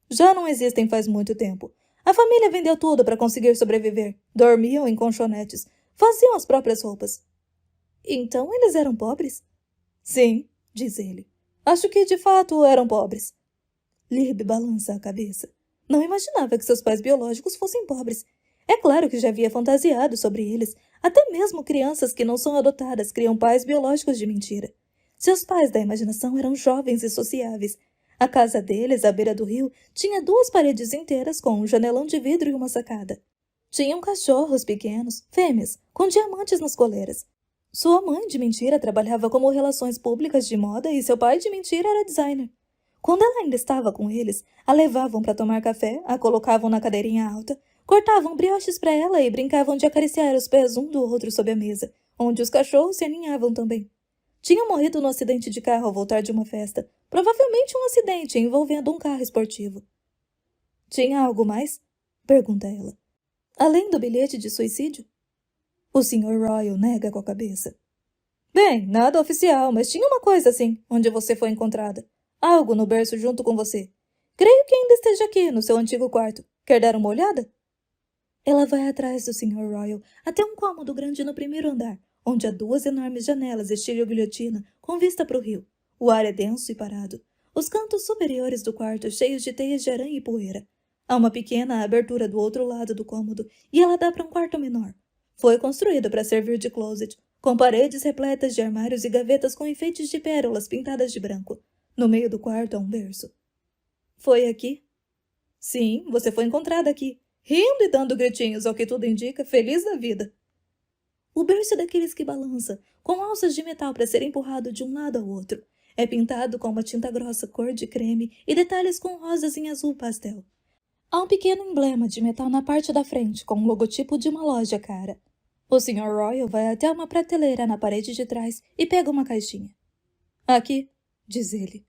[SPEAKER 1] Já não existem faz muito tempo. A família vendeu tudo para conseguir sobreviver. Dormiam em colchonetes, faziam as próprias roupas. Então eles eram pobres? Sim, diz ele. Acho que de fato eram pobres. Lib balança a cabeça. Não imaginava que seus pais biológicos fossem pobres. É claro que já havia fantasiado sobre eles. Até mesmo crianças que não são adotadas criam pais biológicos de mentira. Seus pais da imaginação eram jovens e sociáveis. A casa deles, à beira do rio, tinha 2 paredes inteiras com um janelão de vidro e uma sacada. Tinham cachorros pequenos, fêmeas, com diamantes nas coleiras. Sua mãe de mentira trabalhava como relações públicas de moda e seu pai de mentira era designer. Quando ela ainda estava com eles, a levavam para tomar café, a colocavam na cadeirinha alta, cortavam brioches para ela e brincavam de acariciar os pés um do outro sob a mesa, onde os cachorros se aninhavam também. Tinha morrido no acidente de carro ao voltar de uma festa, provavelmente um acidente envolvendo um carro esportivo. Tinha algo mais? Pergunta ela. Além do bilhete de suicídio? O Sr. Royal nega com a cabeça. Bem, nada oficial, mas tinha uma coisa assim, onde você foi encontrada. Algo no berço junto com você. Creio que ainda esteja aqui, no seu antigo quarto. Quer dar uma olhada? Ela vai atrás do Sr. Royal até um cômodo grande no primeiro andar, onde há 2 enormes janelas estilo guilhotina com vista para o rio. O ar é denso e parado. Os cantos superiores do quarto cheios de teias de aranha e poeira. Há uma pequena abertura do outro lado do cômodo e ela dá para um quarto menor. Foi construído para servir de closet, com paredes repletas de armários e gavetas com enfeites de pérolas pintadas de branco. No meio do quarto há um berço. Foi aqui? Sim, você foi encontrada aqui, rindo e dando gritinhos, ao que tudo indica, feliz da vida. O berço é daqueles que balança, com alças de metal para ser empurrado de um lado ao outro. É pintado com uma tinta grossa cor de creme e detalhes com rosas em azul pastel. Há um pequeno emblema de metal na parte da frente, com o logotipo de uma loja cara. O Sr. Royal vai até uma prateleira na parede de trás e pega uma caixinha. Aqui, diz ele.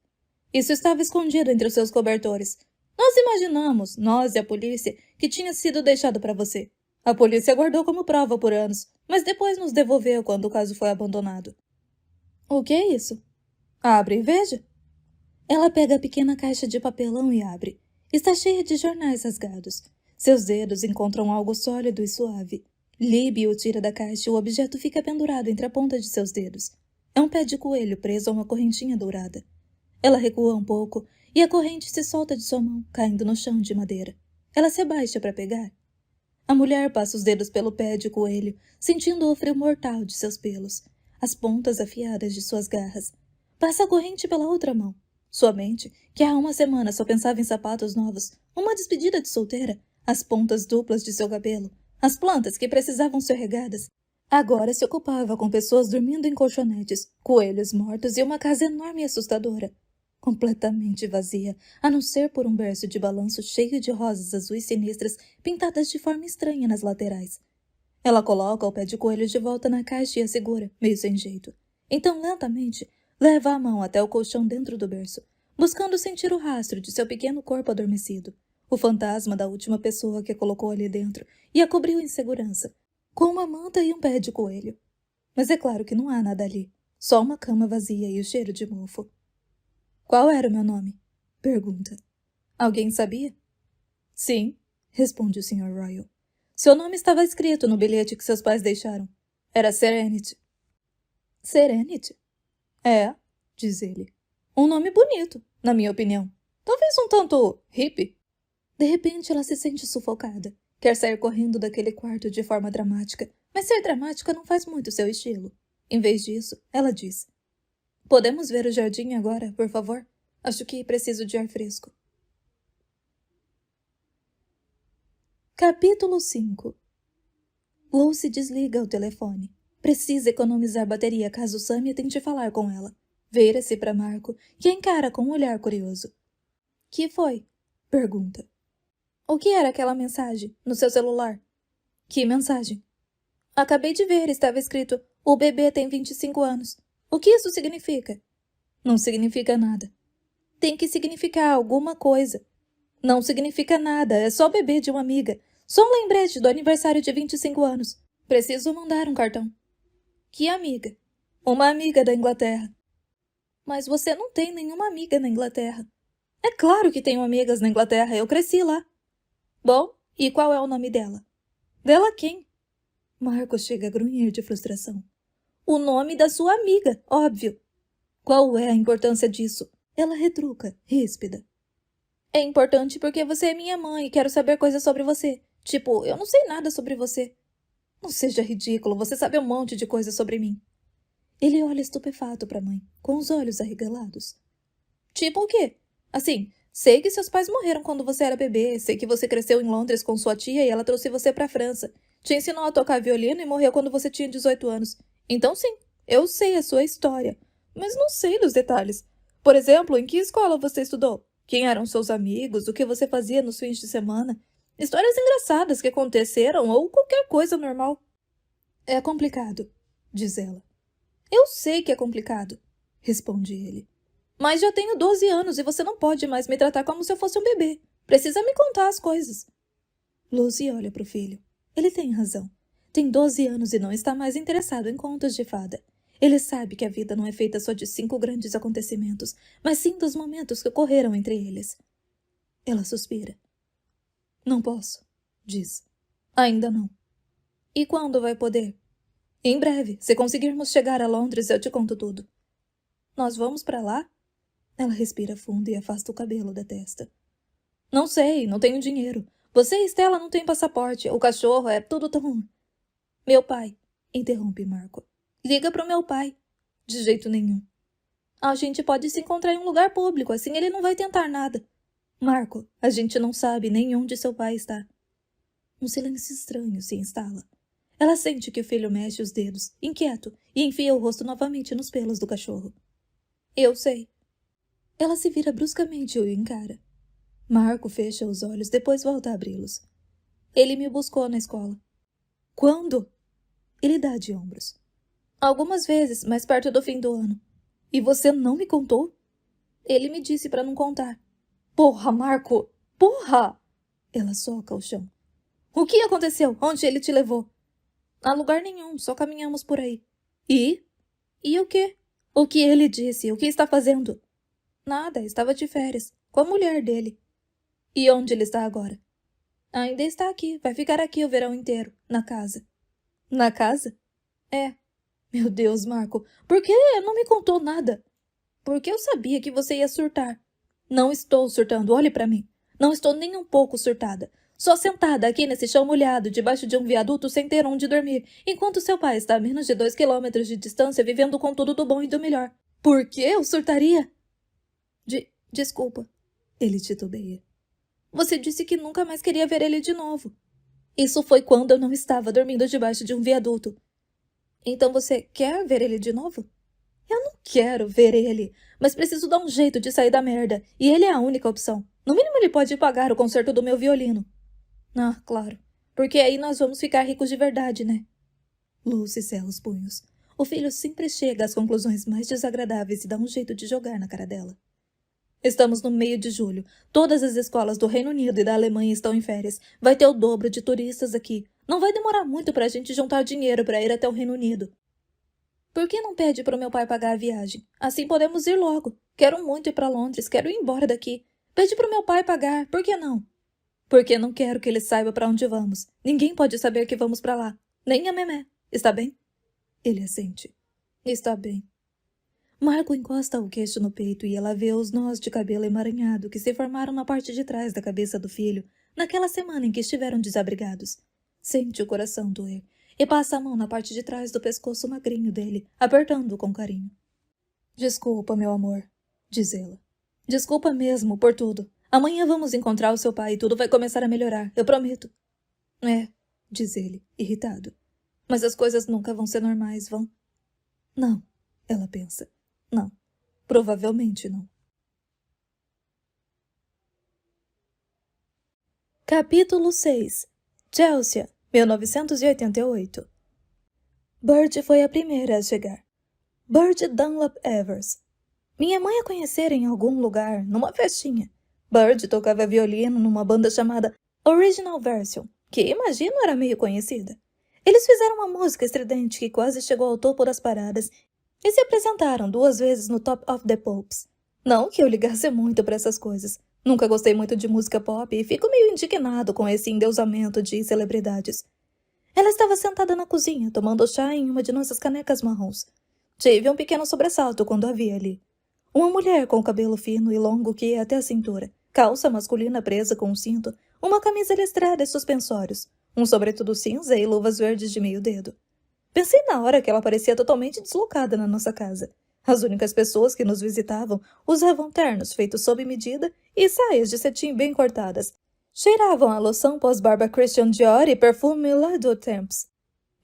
[SPEAKER 1] Isso estava escondido entre os seus cobertores. Nós imaginamos, nós e a polícia, que tinha sido deixado para você. A polícia guardou como prova por anos, mas depois nos devolveu quando o caso foi abandonado. O que é isso? Abre e veja. Ela pega a pequena caixa de papelão e abre. Está cheia de jornais rasgados. Seus dedos encontram algo sólido e suave. Lib o tira da caixa e o objeto fica pendurado entre a ponta de seus dedos. É um pé de coelho preso a uma correntinha dourada. Ela recua um pouco e a corrente se solta de sua mão, caindo no chão de madeira. Ela se abaixa para pegar. A mulher passa os dedos pelo pé de coelho, sentindo o frio mortal de seus pelos, as pontas afiadas de suas garras. Passa a corrente pela outra mão. Sua mente, que há uma semana só pensava em sapatos novos, uma despedida de solteira, As pontas duplas de seu cabelo, as plantas que precisavam ser regadas. Agora se ocupava com pessoas dormindo em colchonetes, coelhos mortos e uma casa enorme e assustadora. Completamente vazia, a não ser por um berço de balanço cheio de rosas azuis sinistras pintadas de forma estranha nas laterais. Ela coloca o pé de coelho de volta na caixa e a segura, meio sem jeito. Então, lentamente, leva a mão até o colchão dentro do berço, buscando sentir o rastro de seu pequeno corpo adormecido, o fantasma da última pessoa que a colocou ali dentro e a cobriu em segurança, com uma manta e um pé de coelho. Mas é claro que não há nada ali, só uma cama vazia e o cheiro de mofo. Qual era o meu nome? Pergunta. Alguém sabia? Sim, responde o Sr. Royal. Seu nome estava escrito no bilhete que seus pais deixaram. Era Serenity. Serenity? É, diz ele. Um nome bonito, na minha opinião. Talvez um tanto hippie. De repente ela se sente sufocada. Quer sair correndo daquele quarto de forma dramática, mas ser dramática não faz muito seu estilo. Em vez disso, ela diz: Podemos ver o jardim agora, por favor? Acho que preciso de ar fresco. Capítulo 5. Lucy desliga o telefone. Precisa economizar bateria caso Sammy tente falar com ela. Vira-se para Marco, que a encara com um olhar curioso. Que foi? Pergunta. O que era aquela mensagem no seu celular? Que mensagem? Acabei de ver, estava escrito: o bebê tem 25 anos. O que isso significa? Não significa nada. Tem que significar alguma coisa. Não significa nada, é só o bebê de uma amiga. Só um lembrete do aniversário de 25 anos. Preciso mandar um cartão. Que amiga? Uma amiga da Inglaterra. Mas você não tem nenhuma amiga na Inglaterra. É claro que tenho amigas na Inglaterra, eu cresci lá. Bom, e qual é o nome dela? Dela quem? Marco chega a grunhir de frustração. O nome da sua amiga, óbvio. Qual é a importância disso? Ela retruca, ríspida. É importante porque você é minha mãe e quero saber coisas sobre você. Tipo, eu não sei nada sobre você. Não seja ridículo, você sabe um monte de coisas sobre mim. Ele olha estupefato para a mãe, com os olhos arregalados. Tipo o quê? Assim, sei que seus pais morreram quando você era bebê, sei que você cresceu em Londres com sua tia e ela trouxe você para a França. Te ensinou a tocar violino e morreu quando você tinha 18 anos. Então sim, eu sei a sua história, mas não sei dos detalhes. Por exemplo, em que escola você estudou? Quem eram seus amigos? O que você fazia nos fins de semana? Histórias engraçadas que aconteceram ou qualquer coisa normal. É complicado, diz ela. Eu sei que é complicado, responde ele. Mas já tenho 12 anos e você não pode mais me tratar como se eu fosse um bebê. Precisa me contar as coisas. Lucy olha para o filho. Ele tem razão. Tem 12 anos e não está mais interessado em contos de fada. Ele sabe que a vida não é feita só de 5 grandes acontecimentos, mas sim dos momentos que ocorreram entre eles. Ela suspira. Não posso, diz. Ainda não. E quando vai poder? Em breve, se conseguirmos chegar a Londres, eu te conto tudo. Nós vamos para lá? Ela respira fundo e afasta o cabelo da testa. Não sei, não tenho dinheiro. Você e Stella não têm passaporte. O cachorro é tudo tão... Meu pai, interrompe Marco. Liga pro meu pai. De jeito nenhum. A gente pode se encontrar em um lugar público, assim ele não vai tentar nada. Marco, a gente não sabe nem onde seu pai está. Um silêncio estranho se instala. Ela sente que o filho mexe os dedos, inquieto, e enfia o rosto novamente nos pelos do cachorro. Eu sei. Ela se vira bruscamente e o encara. Marco fecha os olhos, depois volta a abri-los. Ele me buscou na escola. Quando? Ele dá de ombros. Algumas vezes, mais perto do fim do ano. E você não me contou? Ele me disse para não contar. Porra, Marco! Porra! Ela soca o chão. O que aconteceu? Onde ele te levou? A lugar nenhum, só caminhamos por aí. E? E o quê? O que ele disse? O que está fazendo? Nada, estava de férias, com a mulher dele. E onde ele está agora? Ainda está aqui, vai ficar aqui o verão inteiro, na casa. Na casa? É. Meu Deus, Marco, por que não me contou nada? Porque eu sabia que você ia surtar. Não estou surtando, olhe para mim. Não estou nem um pouco surtada. Só sentada aqui nesse chão molhado, debaixo de um viaduto sem ter onde dormir, enquanto seu pai está a menos de 2 quilômetros de distância vivendo com tudo do bom e do melhor. Por que eu surtaria? Desculpa, ele titubeia. Você disse que nunca mais queria ver ele de novo. Isso foi quando eu não estava dormindo debaixo de um viaduto. Então você quer ver ele de novo? Eu não quero ver ele, mas preciso dar um jeito de sair da merda, e ele é a única opção. No mínimo ele pode pagar o concerto do meu violino. Ah, claro, porque aí nós vamos ficar ricos de verdade, né? Lucy cerra os punhos. O filho sempre chega às conclusões mais desagradáveis e dá um jeito de jogar na cara dela. Estamos no meio de julho. Todas as escolas do Reino Unido e da Alemanha estão em férias. Vai ter o dobro de turistas aqui. Não vai demorar muito pra gente juntar dinheiro pra ir até o Reino Unido. Por que não pede pro meu pai pagar a viagem? Assim podemos ir logo. Quero muito ir pra Londres, quero ir embora daqui. Pede pro meu pai pagar, por que não? Porque não quero que ele saiba pra onde vamos. Ninguém pode saber que vamos pra lá. Nem a Memé. Está bem? Ele assente. Está bem. Marco encosta o queixo no peito e ela vê os nós de cabelo emaranhado que se formaram na parte de trás da cabeça do filho naquela semana em que estiveram desabrigados. Sente o coração doer e passa a mão na parte de trás do pescoço magrinho dele, apertando-o com carinho. Desculpa, meu amor, diz ela. Desculpa mesmo por tudo. Amanhã vamos encontrar o seu pai e tudo vai começar a melhorar, eu prometo. É, diz ele, irritado. Mas as coisas nunca vão ser normais, vão? Não, ela pensa. Não, provavelmente não. Capítulo 6. Chelsea, 1988. Bird foi a primeira a chegar. Bird Dunlap Evers. Minha mãe a conhecera em algum lugar, numa festinha. Bird tocava violino numa banda chamada Original Version, que imagino era meio conhecida. Eles fizeram uma música estridente que quase chegou ao topo das paradas e se apresentaram 2 vezes no Top of the Pops. Não que eu ligasse muito para essas coisas. Nunca gostei muito de música pop e fico meio indignado com esse endeusamento de celebridades. Ela estava sentada na cozinha, tomando chá em uma de nossas canecas marrons. Tive um pequeno sobressalto quando a vi ali. Uma mulher com o cabelo fino e longo que ia até a cintura, calça masculina presa com um cinto, uma camisa listrada e suspensórios, um sobretudo cinza e luvas verdes de meio dedo. Pensei na hora que ela parecia totalmente deslocada na nossa casa. As únicas pessoas que nos visitavam usavam ternos feitos sob medida e saias de cetim bem cortadas. Cheiravam a loção pós-barba Christian Dior e perfume La Deux Temps.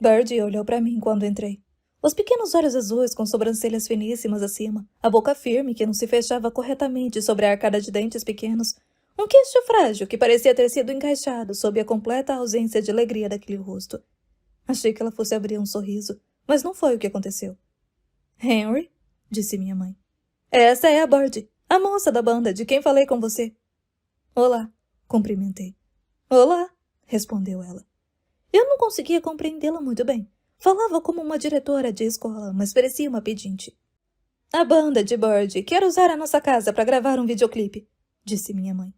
[SPEAKER 1] Birdie olhou para mim quando entrei. Os pequenos olhos azuis com sobrancelhas finíssimas acima, a boca firme que não se fechava corretamente sobre a arcada de dentes pequenos, um queixo frágil que parecia ter sido encaixado sob a completa ausência de alegria daquele rosto. Achei que ela fosse abrir um sorriso, mas não foi o que aconteceu. Henry, disse minha mãe. Essa é a Birdie, a moça da banda de quem falei com você. Olá, cumprimentei. Olá, respondeu ela. Eu não conseguia compreendê-la muito bem. Falava como uma diretora de escola, mas parecia uma pedinte. A banda de Birdie quer usar a nossa casa para gravar um videoclipe, disse minha mãe.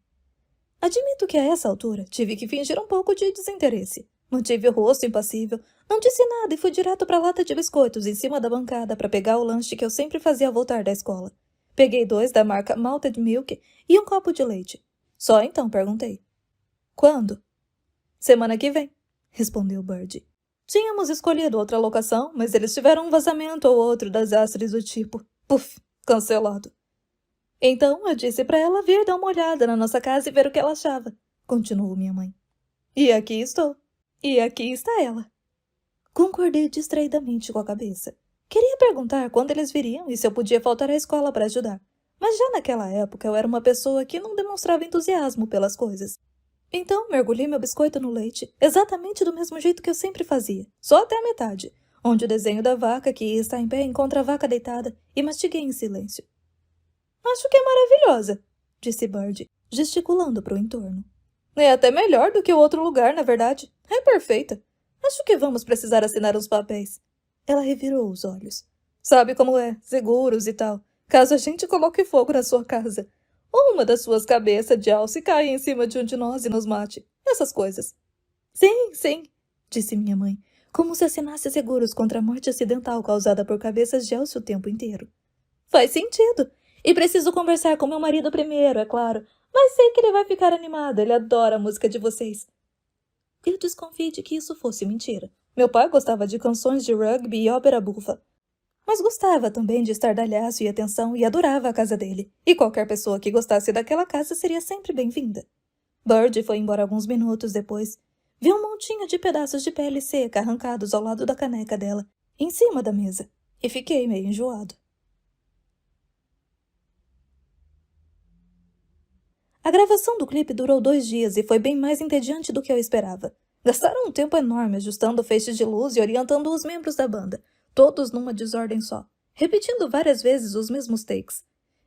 [SPEAKER 1] Admito que a essa altura tive que fingir um pouco de desinteresse. Mantive o rosto impassível, não disse nada e fui direto para a lata de biscoitos em cima da bancada para pegar o lanche que eu sempre fazia ao voltar da escola. Peguei 2 da marca Malted Milk e um copo de leite. Só então perguntei. Quando? Semana que vem, respondeu Birdie. Tínhamos escolhido outra locação, mas eles tiveram um vazamento ou outro das astres do tipo. Puf, cancelado. Então eu disse para ela vir dar uma olhada na nossa casa e ver o que ela achava, continuou minha mãe. E aqui estou. E aqui está ela. Concordei distraidamente com a cabeça. Queria perguntar quando eles viriam e se eu podia faltar à escola para ajudar, mas já naquela época eu era uma pessoa que não demonstrava entusiasmo pelas coisas. Então mergulhei meu biscoito no leite, exatamente do mesmo jeito que eu sempre fazia, só até a metade, onde o desenho da vaca que está em pé encontra a vaca deitada, e mastiguei em silêncio. Acho que é maravilhosa, disse Birdie, gesticulando para o entorno. É até melhor do que o outro lugar, na verdade. É perfeita. Acho que vamos precisar assinar uns papéis. Ela revirou os olhos. Sabe como é, seguros e tal, caso a gente coloque fogo na sua casa. Ou uma das suas cabeças de alce caia em cima de um de nós e nos mate. Essas coisas. Sim, disse minha mãe, como se assinasse seguros contra a morte acidental causada por cabeças de alce o tempo inteiro. Faz sentido. E preciso conversar com meu marido primeiro, é claro. Mas sei que ele vai ficar animado, ele adora a música de vocês. Eu desconfiei de que isso fosse mentira. Meu pai gostava de canções de rugby e ópera bufa. Mas gostava também de estardalhaço e atenção e adorava a casa dele. E qualquer pessoa que gostasse daquela casa seria sempre bem-vinda. Bird foi embora alguns minutos depois. Vi um montinho de pedaços de pele seca arrancados ao lado da caneca dela, em cima da mesa, e fiquei meio enjoado. A gravação do clipe durou 2 dias e foi bem mais entediante do que eu esperava. Gastaram um tempo enorme ajustando feixes de luz e orientando os membros da banda, todos numa desordem só, repetindo várias vezes os mesmos takes.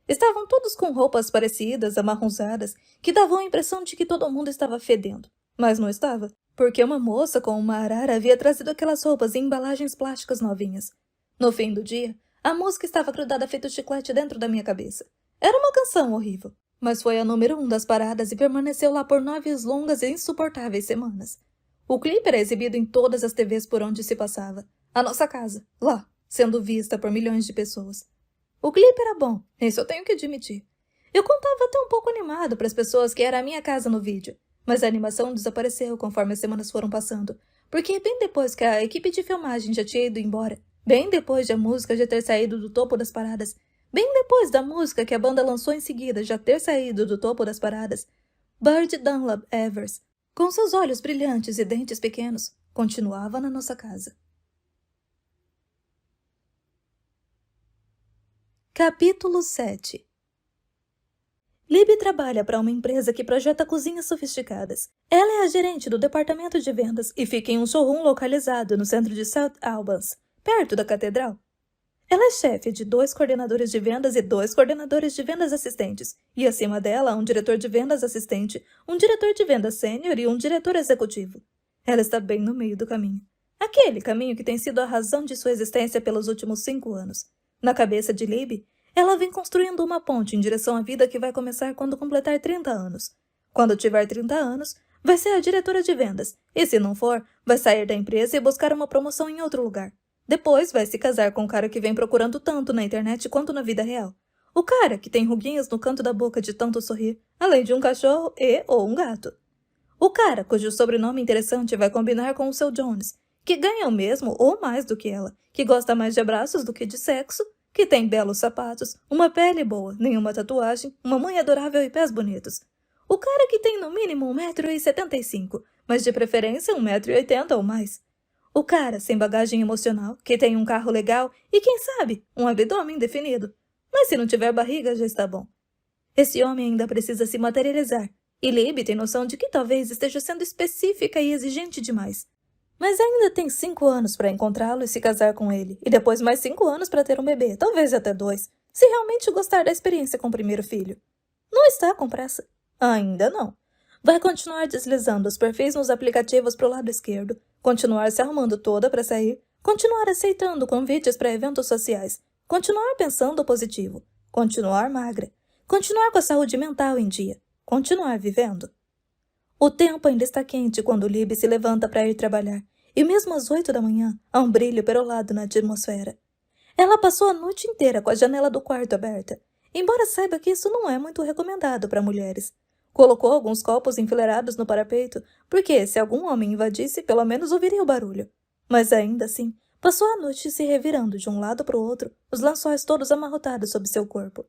[SPEAKER 1] Estavam todos com roupas parecidas, amarronzadas, que davam a impressão de que todo mundo estava fedendo. Mas não estava, porque uma moça com uma arara havia trazido aquelas roupas em embalagens plásticas novinhas. No fim do dia, a música estava grudada feito chiclete dentro da minha cabeça. Era uma canção horrível, mas foi a número 1 das paradas e permaneceu lá por 9 longas e insuportáveis semanas. O clipe era exibido em todas as TVs por onde se passava. A nossa casa, lá, sendo vista por milhões de pessoas. O clipe era bom, isso eu tenho que admitir. Eu contava até um pouco animado para as pessoas que era a minha casa no vídeo, mas a animação desapareceu conforme as semanas foram passando, porque bem depois que a equipe de filmagem já tinha ido embora, bem depois de a música já ter saído do topo das paradas, bem depois da música que a banda lançou em seguida já ter saído do topo das paradas, Bird Dunlap Evers, com seus olhos brilhantes e dentes pequenos, continuava na nossa casa. Capítulo 7. Libby trabalha para uma empresa que projeta cozinhas sofisticadas. Ela é a gerente do departamento de vendas e fica em um showroom localizado no centro de South Albans, perto da catedral. Ela é chefe de 2 coordenadores de vendas e 2 coordenadores de vendas assistentes, e acima dela um diretor de vendas assistente, um diretor de vendas sênior e um diretor executivo. Ela está bem no meio do caminho. Aquele caminho que tem sido a razão de sua existência pelos últimos 5 anos. Na cabeça de Libby, ela vem construindo uma ponte em direção à vida que vai começar quando completar 30 anos. Quando tiver 30 anos, vai ser a diretora de vendas, e se não for, vai sair da empresa e buscar uma promoção em outro lugar. Depois vai se casar com o cara que vem procurando tanto na internet quanto na vida real. O cara que tem ruguinhas no canto da boca de tanto sorrir, além de um cachorro ou um gato. O cara cujo sobrenome interessante vai combinar com o seu Jones, que ganha o mesmo ou mais do que ela, que gosta mais de abraços do que de sexo, que tem belos sapatos, uma pele boa, nenhuma tatuagem, uma mãe adorável e pés bonitos. O cara que tem no mínimo 1,75 m, mas de preferência 1,80 m ou mais. O cara sem bagagem emocional, que tem um carro legal e, quem sabe, um abdômen definido. Mas se não tiver barriga, já está bom. Esse homem ainda precisa se materializar, e Libby tem noção de que talvez esteja sendo específica e exigente demais. Mas ainda tem 5 anos para encontrá-lo e se casar com ele, e depois mais 5 anos para ter um bebê, talvez até 2, se realmente gostar da experiência com o primeiro filho. Não está com pressa. Ainda não. Vai continuar deslizando os perfis nos aplicativos para o lado esquerdo, continuar se arrumando toda para sair, continuar aceitando convites para eventos sociais, continuar pensando positivo, continuar magra, continuar com a saúde mental em dia, continuar vivendo. O tempo ainda está quente quando Libby se levanta para ir trabalhar, e mesmo às 8 da manhã há um brilho perolado na atmosfera. Ela passou a noite inteira com a janela do quarto aberta, embora saiba que isso não é muito recomendado para mulheres. Colocou alguns copos enfileirados no parapeito, porque se algum homem invadisse, pelo menos ouviria o barulho. Mas ainda assim, passou a noite se revirando de um lado para o outro, os lençóis todos amarrotados sob seu corpo.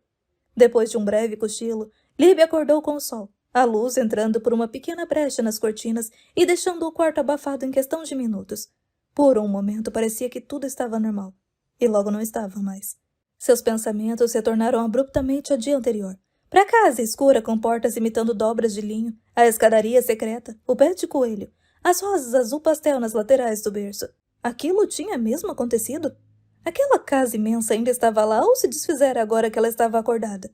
[SPEAKER 1] Depois de um breve cochilo, Libby acordou com o sol, a luz entrando por uma pequena brecha nas cortinas e deixando o quarto abafado em questão de minutos. Por um momento parecia que tudo estava normal, e logo não estava mais. Seus pensamentos retornaram abruptamente ao dia anterior. Para a casa escura com portas imitando dobras de linho, a escadaria secreta, o pé de coelho, as rosas azul pastel nas laterais do berço. Aquilo tinha mesmo acontecido? Aquela casa imensa ainda estava lá ou se desfizera agora que ela estava acordada?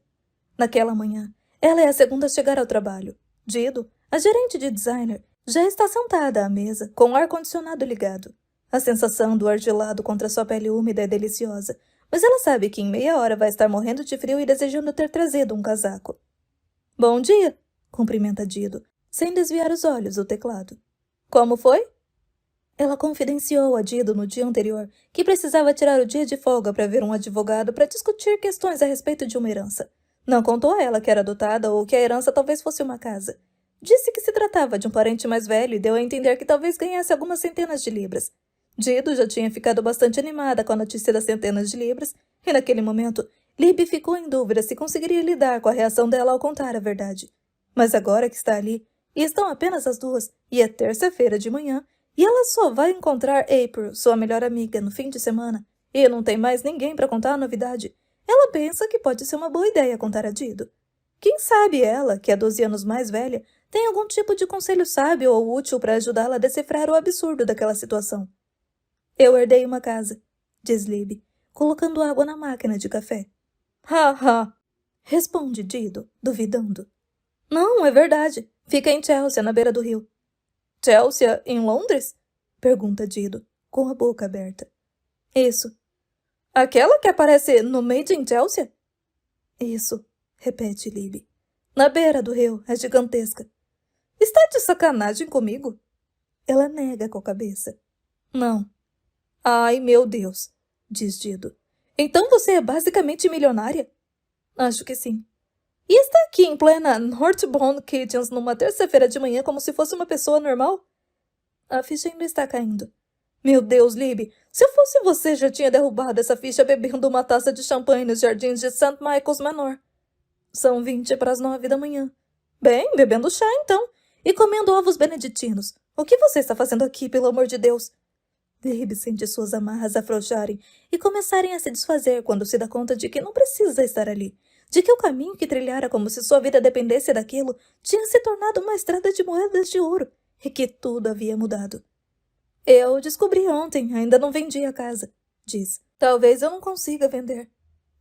[SPEAKER 1] Naquela manhã, ela é a segunda a chegar ao trabalho. Dido, a gerente de designer, já está sentada à mesa, com o ar-condicionado ligado. A sensação do ar gelado contra sua pele úmida é deliciosa, mas ela sabe que em meia hora vai estar morrendo de frio e desejando ter trazido um casaco. Bom dia, cumprimenta Dido, sem desviar os olhos do teclado. Como foi? Ela confidenciou a Dido no dia anterior que precisava tirar o dia de folga para ver um advogado para discutir questões a respeito de uma herança. Não contou a ela que era adotada ou que a herança talvez fosse uma casa. Disse que se tratava de um parente mais velho e deu a entender que talvez ganhasse algumas centenas de libras. Dido já tinha ficado bastante animada com a notícia das centenas de libras, e naquele momento, Libby ficou em dúvida se conseguiria lidar com a reação dela ao contar a verdade. Mas agora que está ali, E estão apenas as duas, e é terça-feira de manhã, e ela só vai encontrar April, sua melhor amiga, no fim de semana, e não tem mais ninguém para contar a novidade. Ela pensa que pode ser uma boa ideia contar a Dido. Quem sabe ela, que é 12 anos mais velha, tem algum tipo de conselho sábio ou útil para ajudá-la a decifrar o absurdo daquela situação. Eu herdei uma casa, diz Libby, colocando água na máquina de café. Ha, ha! Responde Dido, duvidando. Não, é verdade. Fica em Chelsea, na beira do rio. Chelsea, em Londres? Pergunta Dido, com a boca aberta. Isso. Aquela que aparece no Made in Chelsea? Isso, repete Libby. Na beira do rio, é gigantesca. Está de sacanagem comigo? Ela nega com a cabeça. Não. Ai, meu Deus, diz Dido. Então você é basicamente milionária? Acho que sim. E está aqui em plena Northbound Kitchens numa terça-feira de manhã como se fosse uma pessoa normal? A ficha ainda está caindo. Meu Deus, Libby, se eu fosse você, já tinha derrubado essa ficha bebendo uma taça de champanhe nos jardins de St. Michael's Manor. São 20 para as 9 da manhã. Bem, bebendo chá, então. E comendo ovos beneditinos. O que você está fazendo aqui, pelo amor de Deus? Libby sente suas amarras afrouxarem e começarem a se desfazer quando se dá conta de que não precisa estar ali. De que o caminho que trilhara como se sua vida dependesse daquilo tinha se tornado uma estrada de moedas de ouro e que tudo havia mudado. Eu descobri ontem, ainda não vendi a casa, diz. Talvez eu não consiga vender.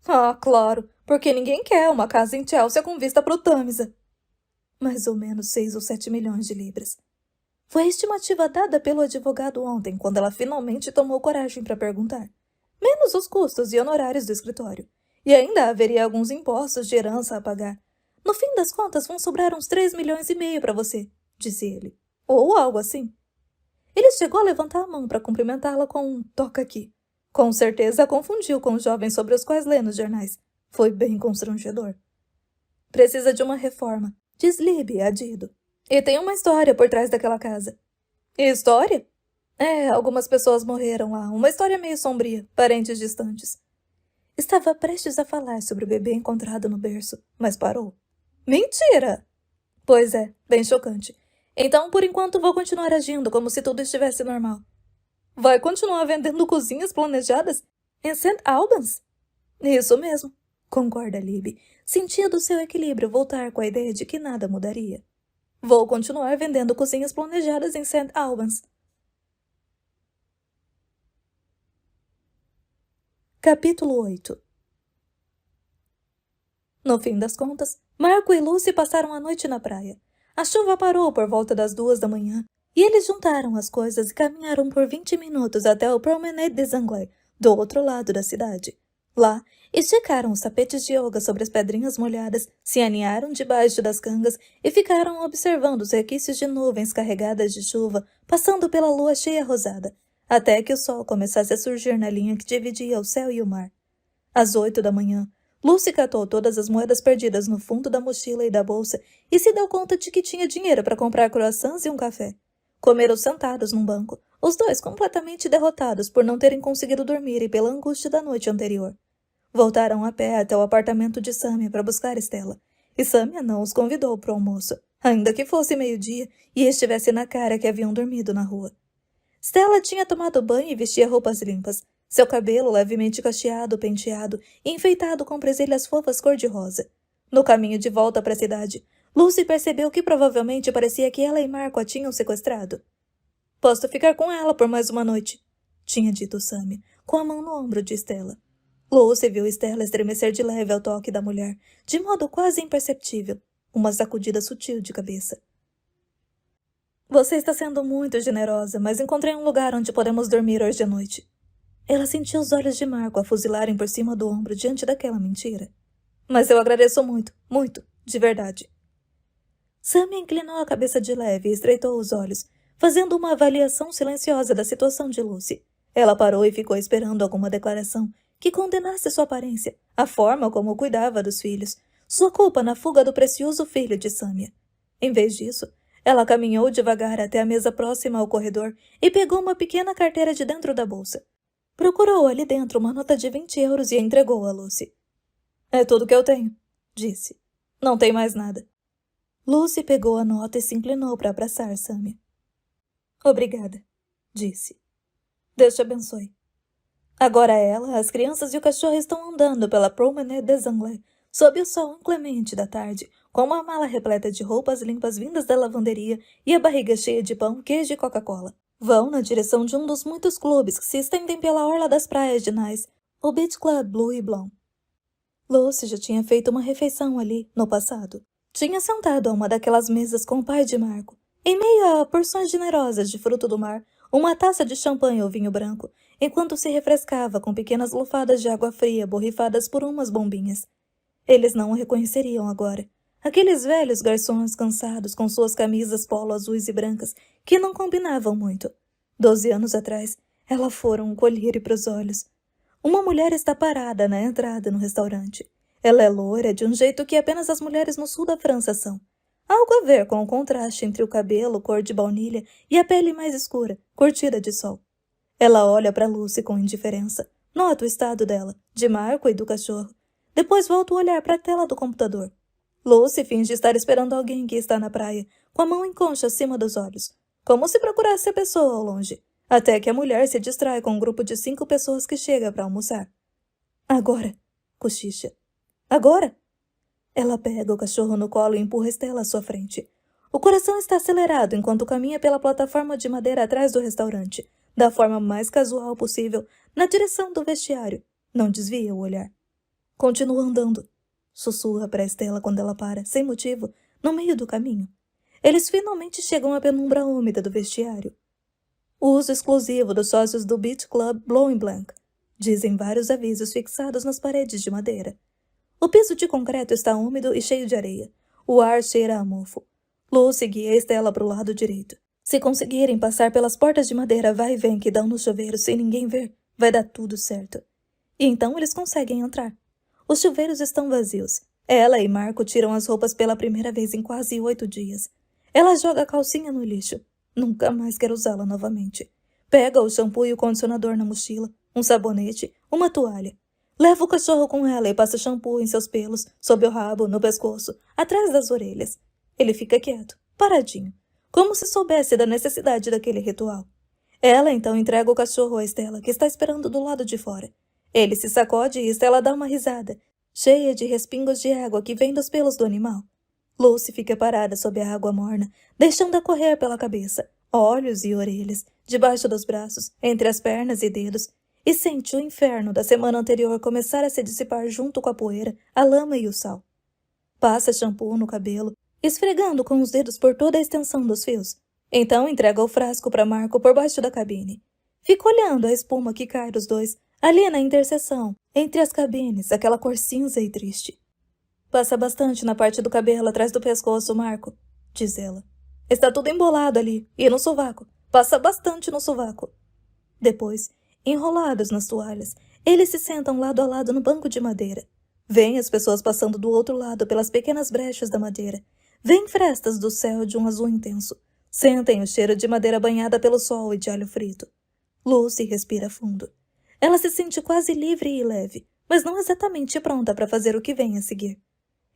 [SPEAKER 1] Ah, claro, porque ninguém quer uma casa em Chelsea com vista para o Tâmisa. Mais ou menos 6 ou 7 milhões de libras. Foi a estimativa dada pelo advogado ontem, quando ela finalmente tomou coragem para perguntar. Menos os custos e honorários do escritório. E ainda haveria alguns impostos de herança a pagar. No fim das contas, vão sobrar uns 3,5 milhões para você, disse ele. Ou algo assim. Ele chegou a levantar a mão para cumprimentá-la com um toca aqui. Com certeza a confundiu com os jovens sobre os quais lê nos jornais. Foi bem constrangedor. Precisa de uma reforma, diz Libby a Dido. E tem uma história por trás daquela casa. História? É, algumas pessoas morreram lá. Uma história meio sombria, parentes distantes. Estava prestes a falar sobre o bebê encontrado no berço, mas parou. Mentira! Pois é, bem chocante. Então, por enquanto, vou continuar agindo como se tudo estivesse normal. Vai continuar vendendo cozinhas planejadas em St. Albans? Isso mesmo, concorda Libby, sentindo seu equilíbrio voltar com a ideia de que nada mudaria. Vou continuar vendendo cozinhas planejadas em St. Albans. Capítulo 8. No fim das contas, Marco e Lucy passaram a noite na praia. A chuva parou por volta das 2 da manhã, e eles juntaram as coisas e caminharam por 20 minutos até o Promenade des Anglais, do outro lado da cidade. Lá, esticaram os tapetes de yoga sobre as pedrinhas molhadas, se aninharam debaixo das cangas e ficaram observando os requisitos de nuvens carregadas de chuva passando pela lua cheia rosada, até que o sol começasse a surgir na linha que dividia o céu e o mar. Às 8 da manhã, Lucy catou todas as moedas perdidas no fundo da mochila e da bolsa e se deu conta de que tinha dinheiro para comprar croissants e um café. Comeram sentados num banco, os dois completamente derrotados por não terem conseguido dormir e pela angústia da noite anterior. Voltaram a pé até o apartamento de Samia para buscar Stella, e Samia não os convidou para o almoço, ainda que fosse meio-dia e estivesse na cara que haviam dormido na rua. Stella tinha tomado banho e vestia roupas limpas, seu cabelo levemente cacheado, penteado e enfeitado com presilhas fofas cor-de-rosa. No caminho de volta para a cidade, Lucy percebeu que provavelmente parecia que ela e Marco a tinham sequestrado. Posso ficar com ela por mais uma noite, tinha dito Samia, com a mão no ombro de Stella. Lucy viu Stella estremecer de leve ao toque da mulher, de modo quase imperceptível, uma sacudida sutil de cabeça. Você está sendo muito generosa, mas encontrei um lugar onde podemos dormir hoje à noite. Ela sentiu os olhos de Marco a fuzilarem por cima do ombro diante daquela mentira. Mas eu agradeço muito, muito, de verdade. Samia inclinou a cabeça de leve e estreitou os olhos, fazendo uma avaliação silenciosa da situação de Lucy. Ela parou e ficou esperando alguma declaração que condenasse sua aparência, a forma como cuidava dos filhos, sua culpa na fuga do precioso filho de Samia. Em vez disso, ela caminhou devagar até a mesa próxima ao corredor e pegou uma pequena carteira de dentro da bolsa. Procurou ali dentro uma nota de 20 euros e a entregou a Lucy. É tudo que eu tenho, disse. Não tem mais nada. Lucy pegou a nota e se inclinou para abraçar Sammy. Obrigada, disse. Deus te abençoe. Agora ela, as crianças e o cachorro estão andando pela Promenade des Anglais, sob o sol inclemente da tarde, com uma mala repleta de roupas limpas vindas da lavanderia e a barriga cheia de pão, queijo e Coca-Cola. Vão na direção de um dos muitos clubes que se estendem pela orla das praias de Nice, o Beach Club Blue e Blanc. Lucy já tinha feito uma refeição ali, no passado. Tinha sentado a uma daquelas mesas com o pai de Marco, em meio a porções generosas de fruto do mar, uma taça de champanhe ou vinho branco, enquanto se refrescava com pequenas lufadas de água fria borrifadas por umas bombinhas. Eles não o reconheceriam agora. Aqueles velhos garçons cansados com suas camisas polo azuis e brancas, que não combinavam muito. 12 anos atrás, ela fora um colírio para os olhos. Uma mulher está parada na entrada no restaurante. Ela é loira de um jeito que apenas as mulheres no sul da França são. Algo a ver com o contraste entre o cabelo cor de baunilha e a pele mais escura, curtida de sol. Ela olha para Lucy com indiferença. Nota o estado dela, de Marco e do cachorro. Depois volta o olhar para a tela do computador. Lucy finge estar esperando alguém que está na praia, com a mão em concha acima dos olhos, como se procurasse a pessoa ao longe, até que a mulher se distrai com um grupo de 5 pessoas que chega para almoçar. Agora, cochicha. Agora? Ela pega o cachorro no colo e empurra Estela à sua frente. O coração está acelerado enquanto caminha pela plataforma de madeira atrás do restaurante, da forma mais casual possível, na direção do vestiário. Não desvia o olhar. Continua andando. Sussurra para Estela quando ela para, sem motivo, no meio do caminho. Eles finalmente chegam à penumbra úmida do vestiário. O uso exclusivo dos sócios do Beach Club Blue Blanc, dizem vários avisos fixados nas paredes de madeira. O piso de concreto está úmido e cheio de areia. O ar cheira a mofo. Lucy guia Estela para o lado direito. Se conseguirem passar pelas portas de madeira vai e vem que dão no chuveiro sem ninguém ver, vai dar tudo certo. E então eles conseguem entrar. Os chuveiros estão vazios. Ela e Marco tiram as roupas pela primeira vez em quase 8 dias. Ela joga a calcinha no lixo. Nunca mais quer usá-la novamente. Pega o shampoo e o condicionador na mochila, um sabonete, uma toalha. Leva o cachorro com ela e passa shampoo em seus pelos, sob o rabo, no pescoço, atrás das orelhas. Ele fica quieto, paradinho, como se soubesse da necessidade daquele ritual. Ela então entrega o cachorro a Estela, que está esperando do lado de fora. Ele se sacode e Estela dá uma risada, cheia de respingos de água que vem dos pelos do animal. Lucy fica parada sob a água morna, deixando-a correr pela cabeça, olhos e orelhas, debaixo dos braços, entre as pernas e dedos, e sente o inferno da semana anterior começar a se dissipar junto com a poeira, a lama e o sal. Passa shampoo no cabelo, esfregando com os dedos por toda a extensão dos fios. Então entrega o frasco para Marco por baixo da cabine. Fica olhando a espuma que cai dos dois, ali na interseção, entre as cabines, aquela cor cinza e triste. Passa bastante na parte do cabelo atrás do pescoço, Marco, diz ela. Está tudo embolado ali, e no sovaco. Passa bastante no sovaco. Depois, enrolados nas toalhas, eles se sentam lado a lado no banco de madeira. Vêm as pessoas passando do outro lado pelas pequenas brechas da madeira. Vêm frestas do céu de um azul intenso. Sentem o cheiro de madeira banhada pelo sol e de alho frito. Lucy respira fundo. Ela se sente quase livre e leve, mas não exatamente pronta para fazer o que vem a seguir.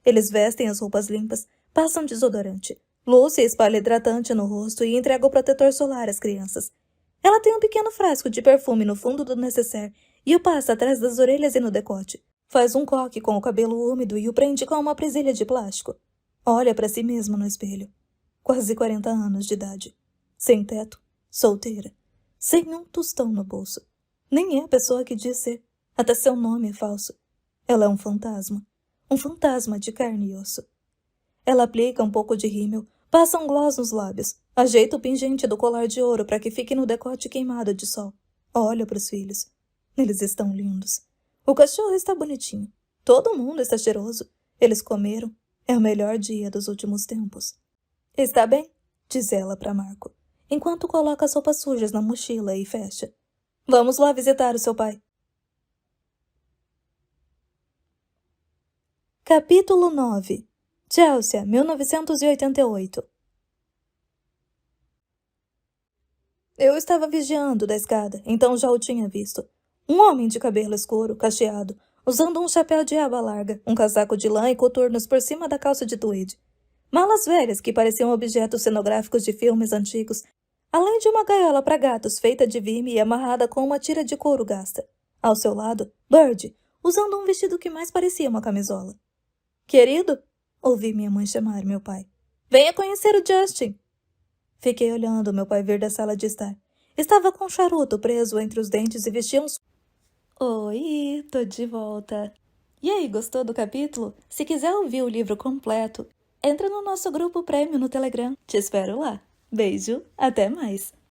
[SPEAKER 1] Eles vestem as roupas limpas, passam desodorante. Lucy espalha hidratante no rosto e entrega o protetor solar às crianças. Ela tem um pequeno frasco de perfume no fundo do nécessaire e o passa atrás das orelhas e no decote. Faz um coque com o cabelo úmido e o prende com uma presilha de plástico. Olha para si mesma no espelho. Quase 40 anos de idade. Sem teto, solteira, sem um tostão no bolso. Nem é a pessoa que diz ser. Até seu nome é falso. Ela é um fantasma. Um fantasma de carne e osso. Ela aplica um pouco de rímel, passa um gloss nos lábios, ajeita o pingente do colar de ouro para que fique no decote queimado de sol. Olha para os filhos. Eles estão lindos. O cachorro está bonitinho. Todo mundo está cheiroso. Eles comeram. É o melhor dia dos últimos tempos. Está bem, diz ela para Marco, enquanto coloca as roupas sujas na mochila e fecha. Vamos lá visitar o seu pai. Capítulo 9. Chelsea, 1988. Eu estava vigiando da escada, então já o tinha visto. Um homem de cabelo escuro, cacheado, usando um chapéu de aba larga, um casaco de lã e coturnos por cima da calça de tweed. Malas velhas que pareciam objetos cenográficos de filmes antigos, além de uma gaiola para gatos feita de vime e amarrada com uma tira de couro gasta. Ao seu lado, Bird, usando um vestido que mais parecia uma camisola. Querido, ouvi minha mãe chamar meu pai. Venha conhecer o Justin. Fiquei olhando meu pai vir da sala de estar. Estava com um charuto preso entre os dentes e vestia uns... Oi, tô de volta. E aí, gostou do capítulo? Se quiser ouvir o livro completo, entra no nosso grupo prêmio no Telegram. Te espero lá. Beijo, até mais.